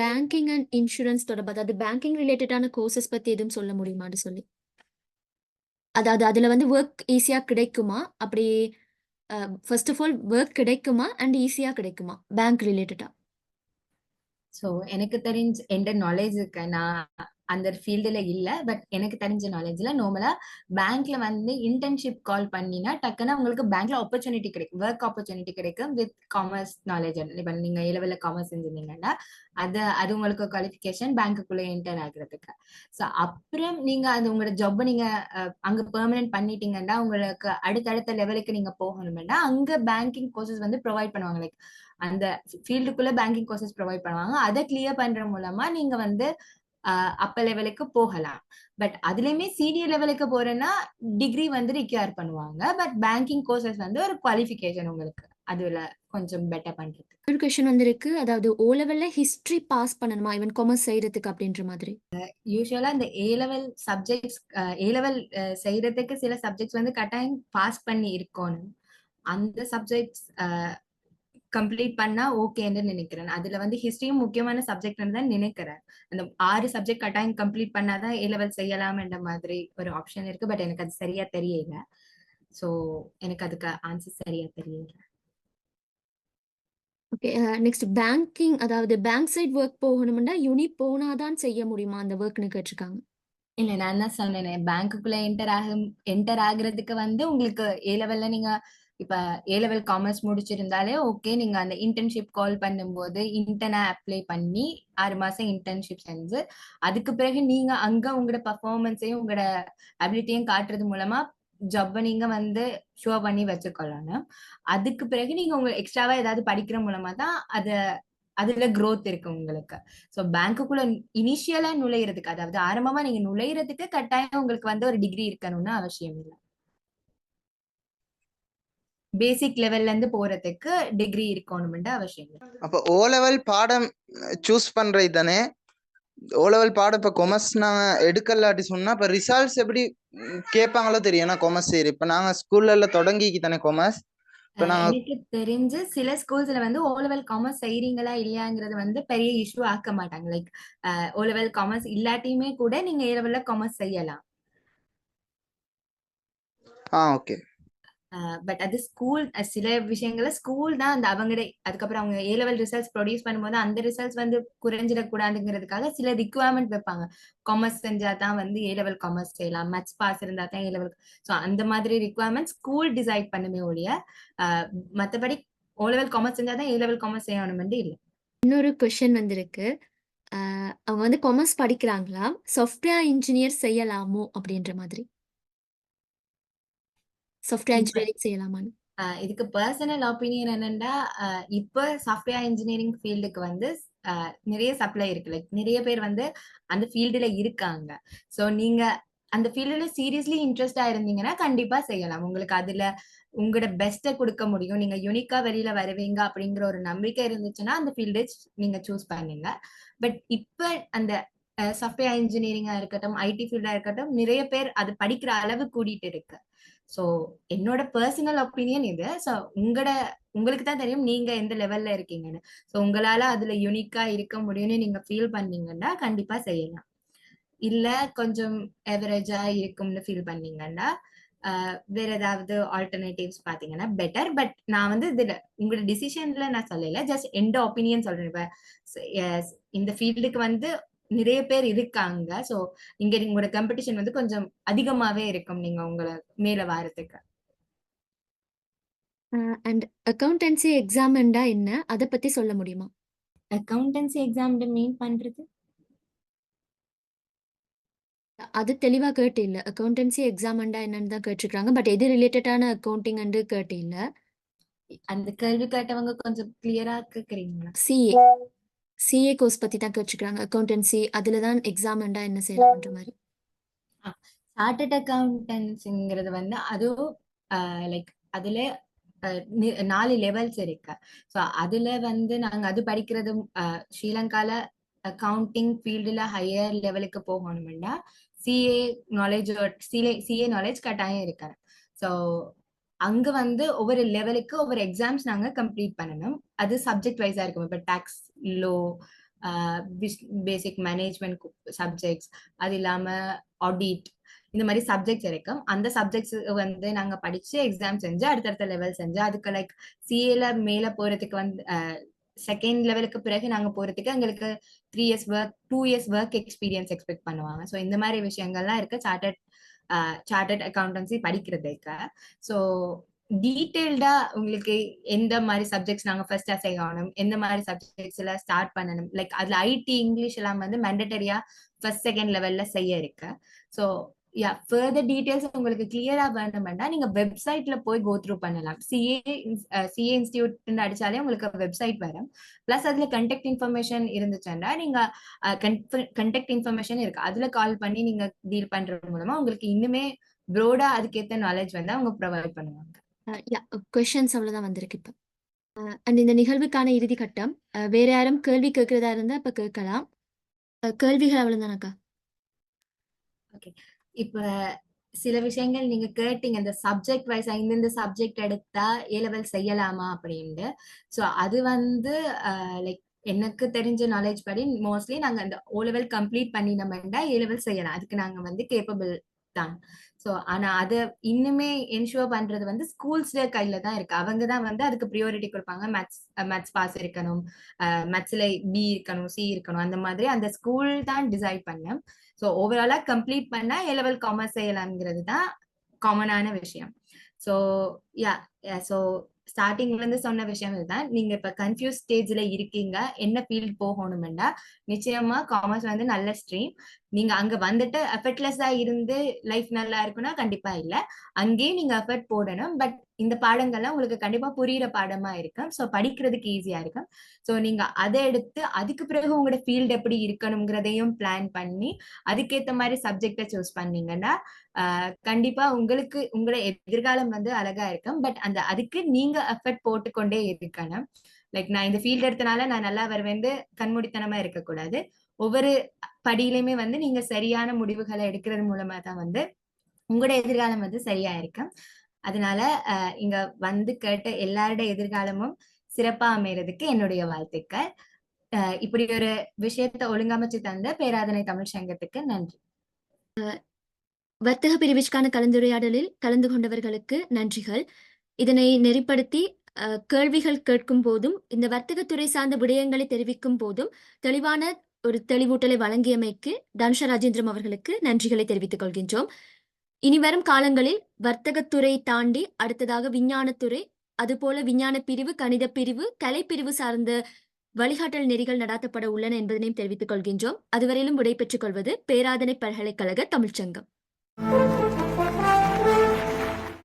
பேங்கிங் அண்ட் இன்சூரன்ஸ் தொடர்பு, அதாவது பேங்கிங் ரிலேட்டடான கோர்சஸ் பத்தி எதுவும் சொல்ல முடியுமான்னு சொல்லி. அதாவது அதுல வந்து ஒர்க் ஈஸியா கிடைக்குமா? அப்படி ஃபர்ஸ்ட் ஆஃப் ஆல் ஒர்க் கிடைக்குமா அண்ட் ஈஸியா கிடைக்குமா பேங்க் ரிலேட்டடா? ஸோ எனக்கு தெரிஞ்ச எந்த நாலேஜுக்கு நான் அந்த ஃபீல்டுல இல்ல, பட் எனக்கு தெரிஞ்ச நாலேஜ்ல நார்மலா பேங்க்ல வந்து இன்டர்ன்ஷிப் கால் பண்ணினா டக்குன்னு உங்களுக்கு பேங்க்ல ஆப்பர்ச்சுனிட்டி கிடைக்கும், ஒர்க் ஆப்பர்ச்சுனிட்டி கிடைக்கும் வித் காமர்ஸ் நாலேஜ். இப்ப நீங்க ஏ காமர்ஸ் செஞ்சிருந்தீங்கன்னா அது உங்களுக்கு குவாலிஃபிகேஷன் பேங்க்குள்ள என்டர் ஆகுறதுக்கு. ஸோ அப்புறம் நீங்க அது உங்களோட ஜாப் நீங்க அங்க பெர்மனன்ட் பண்ணிட்டீங்கன்னா உங்களுக்கு அடுத்தடுத்த லெவலுக்கு நீங்க போகணும்னா அங்க பேங்கிங் கோர்சஸ் வந்து ப்ரொவைட் பண்ணுவாங்க. லைக் அந்த ஃபீல்டுக்குள்ள பேங்கிங் கோர்சஸ் ப்ரொவைட் பண்ணுவாங்க. அதை கிளியர் பண்ற மூலமா நீங்க வந்து அப்ப லெவலுக்கு போகலாம். பட் அதுலயுமே சீனியர் லெவலுக்கு போறேன்னா டிகிரி வந்து ரிக்வயர் பண்ணுவாங்க. பட் பேங்கிங் கோர்சஸ் வந்து ஒரு குவாலிஃபிகேஷன் உங்களுக்கு அதுல கொஞ்சம் பெட்டர் பண்றது. ஒரு கொஸ்டின் வந்திருக்கு, அதாவது ஓ லெவல்ல ஹிஸ்டரி பாஸ் பண்ணணுமா ஈவன் காமர்ஸ் செய்யறதுக்கு அப்படின்ற மாதிரி. யூஸ்வலா இந்த ஏ லெவல் சப்ஜெக்ட்ஸ் ஏ லெவல் செய்யறதுக்கு சில சப்ஜெக்ட்ஸ் வந்து கட்டாயம் பாஸ் பண்ணி இருக்கணும். அந்த சப்ஜெக்ட்ஸ் கம்ப்ளீட் பண்ணா ஓகேன்னு நினைக்கிறேன். அதுல வந்து ஹிஸ்டரியும் முக்கியமான சப்ஜெக்ட்னு தான் நினைக்கிறேன். அந்த 6 சப்ஜெக்ட் கட்டாயம் கம்ப்ளீட் பண்ணாதான் ஏ லெவல் செய்யலாம் என்ற மாதிரி ஒரு ஆப்ஷன் இருக்கு. பட் எனக்கு அது சரியா தெரியல. சோ எனக்கு அதுக்கு ஆன்சர் சரியா தெரியல. ஓகே, நெக்ஸ்ட் பேங்கிங், அதாவது பேங்க் சைட் ஒர்க் போகணும்னா யூனி போனாதான் செய்ய முடியுமா அந்த ஒர்க்னு கேட்டிருக்காங்க. இல்ல நான் தான் சொன்னேன், பேங்க்குள்ள என்டர் ஆகுறதுக்கு வந்து உங்களுக்கு ஏ லெவல்ல நீங்க இப்ப ஏ லெவல் காமர்ஸ் முடிச்சிருந்தாலே ஓகே. நீங்க அந்த இன்டர்ன்ஷிப் கால் பண்ணும்போது இன்டர்னா அப்ளை பண்ணி 6 மாசம் இன்டர்ன்ஷிப் செஞ்சு அதுக்கு பிறகு நீங்க அங்க உங்களோட பர்ஃபார்மன்ஸையும் உங்களோட அபிலிட்டியும் காட்டுறது மூலமா ஜாப்பை நீங்க வந்து ஷோ பண்ணி வச்சுக்கொள்ளணும். அதுக்கு பிறகு நீங்க உங்க எக்ஸ்ட்ராவா ஏதாவது படிக்கிற மூலமா தான் அதுல growth இருக்கு உங்களுக்கு. சோ பேங்க்குள்ள இனிஷியலா நுழையிறதுக்கு, அதாவது ஆரம்பமா நீங்க நுழையிறதுக்கு கட்டாயம் உங்களுக்கு வந்து ஒரு டிகிரி இருக்கணும்னு அவசியம் இல்லை. பேசிக் லெவல்ல இருந்து போறதுக்கு டிகிரி இருக்கணும்னு அவசியம் இல்லை. அப்ப ஓ லெவல் பாடம் சூஸ் பண்றது தானே? ஓ லெவல் பாடம் இப்ப கொமர்ஸ் நாங்க எடுக்கலாட்டி சொன்னா இப்ப ரிசல்ட்ஸ் எப்படி கேட்பாங்களோ தெரியும். ஏன்னா கொமர்ஸ் சரி இப்ப நாங்க ஸ்கூல்ல எல்லாம் தொடங்கிக்கு தானே கொமர்ஸ். இப்ப நாங்க எனக்கு தெரிஞ்சு சில ஸ்கூல்ஸ்ல வந்து ஓ லெவல் காமர்ஸ் செய்றீங்களா இல்லையாங்கிறது வந்து பெரிய இஷ்யூ ஆக்க மாட்டாங்க. லைக் ஓ லெவல் காமர்ஸ் இல்லாட்டியுமே கூட நீங்க ஏ லெவல்ல காமர்ஸ் செய்யலாம். ஓகே. பட் அது ஸ்கூல் சில விஷயங்கள ஸ்கூல் தான் அந்த அவங்களே அதுக்கப்புறம் அவங்க ஏ லெவல் ரிசல்ட்ஸ் ப்ரொடியூஸ் பண்ணும்போது அந்த ரிசல்ட்ஸ் வந்து குறைஞ்சிடக்கூடாதுங்கிறதுக்காக சில ரிக்குவயர்மெண்ட் வைப்பாங்க. காமர்ஸ் செஞ்சா தான் வந்து ஏ லெவல் காமர்ஸ் செய்யலாம், மேத்ஸ் பாஸ் இருந்தா தான் ஏ லெவல். ஸோ அந்த மாதிரி ரிக்குவயர்மெண்ட் ஸ்கூல் டிசைட் பண்ணுமே ஒழிய மற்றபடி ஓ லெவல் காமர்ஸ் செஞ்சா தான் ஏ லெவல் காமர்ஸ் செய்யணும்னு இல்லை. இன்னொரு கொஸ்டின் வந்திருக்கு, அவங்க வந்து காமர்ஸ் படிக்கிறாங்களா, சாஃப்ட்வேர் இன்ஜினியர் செய்யலாமோ அப்படின்ற மாதிரி. சாஃப்ட்வேர் இப்ப இன்ஜினியரிங் செய்யலாமான்னு. இதுக்கு பர்சனல் ஒப்பீனியன் என்னன்னா, இப்ப சாஃப்ட்வேர் இன்ஜினியரிங் ஃபீல்டுக்கு வந்து நிறைய சப்ளை இருக்கு. லைக் நிறைய பேர் வந்து அந்த ஃபீல்டுல இருக்காங்க. சோ நீங்க அந்த ஃபீல்டுல சீரியஸ்லி இன்ட்ரெஸ்டா இருந்தீங்கன்னா கண்டிப்பா செய்யலாம். உங்களுக்கு அதுல உங்களோட பெஸ்ட்டை கொடுக்க முடியும், நீங்க யூனிக்கா வெளியில வருவீங்க அப்படிங்கிற ஒரு நம்பிக்கை இருந்துச்சுன்னா அந்த ஃபீல்டு நீங்க சூஸ் பண்ணுங்க. பட் இப்ப அந்த சாஃப்ட்வேர் இன்ஜினியரிங்கா இருக்கட்டும், ஐடி ஃபீல்டா இருக்கட்டும், நிறைய பேர் அது படிக்கிற அளவு கூடிட்டு இருக்கு. சோ என்னோட பர்சனல் ஒப்பீனியன் இது. சோ உங்களுக்கு தான் தெரியும் நீங்க எந்த லெவல்ல இருக்கீங்கன்னு. சோ உங்களால அதுல யூனிக்கா இருக்க முடியும்னு நீங்க ஃபீல் பண்ணீங்கன்னா கண்டிப்பா செய்யலாம். இல்ல கொஞ்சம் எவரேஜா இருக்கும்னு ஃபீல் பண்ணீங்கன்னா வேற ஏதாவது ஆல்டர்னேட்டிவ்ஸ் பாத்தீங்கன்னா பெட்டர். பட் நான் வந்து இதுல உங்களோட டிசிஷன்ல நான் சொல்லல, ஜஸ்ட் எந்த ஒப்பீனியன் சொல்றேன். இப்ப இந்த ஃபீல்டுக்கு வந்து நிறைய பேர் இருக்காங்க. சோ இங்க உங்களோட காம்படிஷன் வந்து கொஞ்சம் அதிகமாவே இருக்கும் நீங்க உங்களை மேல வாரத்துக்கு. அண்ட் அக்கௌண்டன்சி எக்ஸாம்ண்டா என்ன, அதை பத்தி சொல்ல முடியுமா? அக்கௌண்டன்சி எக்ஸாம் மீன் பண்றது அது தெளிவா கேட்டு இல்ல. அக்கௌண்டன்சி எக்ஸாம்ண்டா என்னன்னு தான் கேட்டிருக்காங்க. பட் எது ரிலேட்டடான அக்கௌண்டிங் கேட்டு இல்ல. அந்த கேள்வி கேட்டவங்க கொஞ்சம் கிளியரா கேக்குறீங்களா? சிஏ கோர்ஸ் பத்தி தான் கேட்டிருக்காங்க. அக்கௌண்டன்சி அதுல தான் எக்ஸாம்ண்டா என்ன செய்யலாம்ன்ற மாதிரி. சார்ட்டர்ட் அக்கௌண்டன்சிங்கிறது வந்து அதுவும் லைக் அதுல 4 லெவல்ஸ் இருக்கு. ஸோ அதுல வந்து நாங்க அது படிக்கிறதும் ஸ்ரீலங்கால அக்கவுண்டிங் ஃபீல்டுல ஹையர் லெவலுக்கு போகணும்னா சிஏ நாலேஜ் கட்டாயம் இருக்காரு. ஸோ அங்க வந்து ஒவ்வொரு லெவலுக்கு ஒவ்வொரு எக்ஸாம்ஸ் நாங்க கம்ப்ளீட் பண்ணணும். அது சப்ஜெக்ட் வைஸா இருக்கும். இப்போ டாக்ஸ், லோ, பேசிக் மேனேஜ்மெண்ட் சப்ஜெக்ட்ஸ், அது இல்லாம ஆடிட், இந்த மாதிரி சப்ஜெக்ட்ஸ் இருக்கும். அந்த சப்ஜெக்ட்ஸ் வந்து நாங்க படிச்சு எக்ஸாம் செஞ்சு அடுத்தடுத்த லெவல் செஞ்சு அதுக்கு லைக் சிஏல மேல போறதுக்கு வந்து செகண்ட் லெவலுக்கு பிறகு நாங்க போறதுக்கு எங்களுக்கு 3 years work 2 years work experience expect பண்ணுவாங்க. ஸோ இந்த மாதிரி விஷயங்கள்லாம் இருக்கு சார்ட்டர்ட் அக்கௌண்டன்சி படிக்கிறதுக்கு. ஸோ டீட்டெயில்டா உங்களுக்கு எந்த மாதிரி சப்ஜெக்ட்ஸ் நாங்க ஃபர்ஸ்டா செய்யணும், எந்த மாதிரி சப்ஜெக்ட்ஸ்ல ஸ்டார்ட் பண்ணணும், லைக் அதுல ஐடி இங்கிலீஷ் எல்லாம் வந்து மேண்டட்டரியா ஃபர்ஸ்ட் செகண்ட் லெவல்ல செய்ய இருக்கு. ஸோ யா ஃபர்தர் டீடைல்ஸ் உங்களுக்கு கிளியரா வேணும்னா நீங்க வெப்சைட்ல போய் கோ த்ரூ பண்ணலாம். சிஏ இன்ஸ்டிடியூட் அடிச்சாலே உங்களுக்கு வெப்சைட் வரும். பிளஸ் அதுல கண்டெக்ட் இன்ஃபர்மேஷன் இருந்துச்சுன்னா நீங்க கண்டெக்ட் இன்ஃபர்மேஷன் இருக்கு, அதுல கால் பண்ணி நீங்க டீல் பண்றது மூலமா உங்களுக்கு இன்னுமே ப்ரோடா அதுக்கேற்ற நாலேஜ் வந்து அவங்க ப்ரொவைட் பண்ணுவாங்க. கொஸ்டின்ஸ் அவ்வளவுதான் வந்திருக்கு இப்போ. அண்ட் இந்த நிகழ்வுக்கான இறுதி கட்டம். வேற யாரும் கேள்வி கேட்கறதா இருந்தா இப்ப கேட்கலாம். கேள்விகள் அவ்வளவுதானக்கா? ஓகே, இப்ப சில விஷயங்கள் நீங்க கேட்டீங்க, இந்த சப்ஜெக்ட் வைஸா இந்த சப்ஜெக்ட் எடுத்தா ஏ லெவல் செய்யலாமா அப்படின்னு. ஸோ அது வந்து லைக் எனக்கு தெரிஞ்ச நாலேஜ் படி மோஸ்ட்லி நாங்க அந்த ஓ லெவல் கம்ப்ளீட் பண்ணினோம்னா ஏ லெவல் செய்யலாம், அதுக்கு நாங்க வந்து கேப்பபிள் தான். ஸோ ஆனா அதை இன்னுமே என்ஷூர் பண்றது வந்து ஸ்கூல்ஸ் கையில தான் இருக்கு. அவங்க தான் வந்து அதுக்கு ப்ரியாரிட்டி கொடுப்பாங்க. மேத்ஸ் பாஸ் இருக்கணும், மேத்ஸ்ல பி இருக்கணும், சி இருக்கணும், அந்த மாதிரி அந்த ஸ்கூல் தான் டிசைட் பண்ணும். ஸோ ஓவராலா கம்ப்ளீட் பண்ணா ஏ லெவல் காமர்ஸ் செய்யலாம்ங்கிறது தான் காமனான விஷயம். ஸோ யா ஸோ ஸ்டார்டிங்ல இருந்து சொன்ன விஷயம் இதுதான். நீங்க இப்ப கன்ஃபியூஸ் ஸ்டேஜ்ல இருக்கீங்க, என்ன ஃபீல்ட் போகணும்னா நிச்சயமா காமர்ஸ் வந்து நல்ல ஸ்ட்ரீம். நீங்க அங்க வந்துட்டு எஃபர்ட்லெஸ்ஸா இருந்து லைஃப் நல்லா இருக்குன்னா கண்டிப்பா இல்ல, அங்கேயும் நீங்க எஃபர்ட் போடணும். பட் இந்த பாடங்கள்லாம் உங்களுக்கு கண்டிப்பா புரியுற பாடமா இருக்கும். ஸோ படிக்கிறதுக்கு ஈஸியா இருக்கும். ஸோ நீங்க அதை எடுத்து அதுக்கு பிறகு உங்களோட ஃபீல்டு எப்படி இருக்கணுங்கிறதையும் பிளான் பண்ணி அதுக்கேற்ற மாதிரி சப்ஜெக்டை சூஸ் பண்ணீங்கன்னா கண்டிப்பா உங்களுக்கு உங்களோட எதிர்காலம் வந்து அழகா இருக்கும். பட் அதுக்கு நீங்க எஃபர்ட் போட்டுக்கொண்டே இருக்கணும். லைக் நான் இந்த ஃபீல்டு எடுத்தனால நான் நல்லா வருவேன் கண்மூடித்தனமா இருக்கக்கூடாது. ஒவ்வொரு படியிலுமே வந்து நீங்க சரியான முடிவுகளை எடுக்கிறது மூலமா தான் வந்து உங்களோட எதிர்காலம் வந்து சரியா இருக்கும். அதனால இங்க வந்து கேட்ட எல்லாரோட எதிர்காலமும் சிறப்பா அமையறதுக்கு என்னுடைய வாழ்த்துக்கள். இப்படி ஒரு விஷயத்தை ஒழுங்கமைச்சு தந்த பேராதனை தமிழ் சங்கத்துக்கு நன்றி. வர்த்தக பிரிவிற்கான கலந்துரையாடலில் கலந்து கொண்டவர்களுக்கு நன்றிகள். இதனை நெறிப்படுத்தி கேள்விகள் கேட்கும் போதும் இந்த வர்த்தகத்துறை சார்ந்த விடயங்களை தெரிவிக்கும் போதும் தெளிவான ஒரு தெளிவூட்டலை வழங்கியமைக்கு தனுஷா ராஜேந்திரம் அவர்களுக்கு நன்றிகளை தெரிவித்துக் கொள்கின்றோம். இனி வரும் காலங்களில் வர்த்தகத்துறை தாண்டி அடுத்ததாக விஞ்ஞானத்துறை, அதுபோல விஞ்ஞான பிரிவு, கணித பிரிவு, கலைப்பிரிவு சார்ந்த வழிகாட்டல் நெறிகள் நடாத்தப்பட உள்ளன என்பதனையும் தெரிவித்துக் கொள்கின்றோம். அதுவரையிலும் விடைபெற்றுக் கொள்வது பேராதனை பல்கலைக்கழக தமிழ்ச்சங்கம்.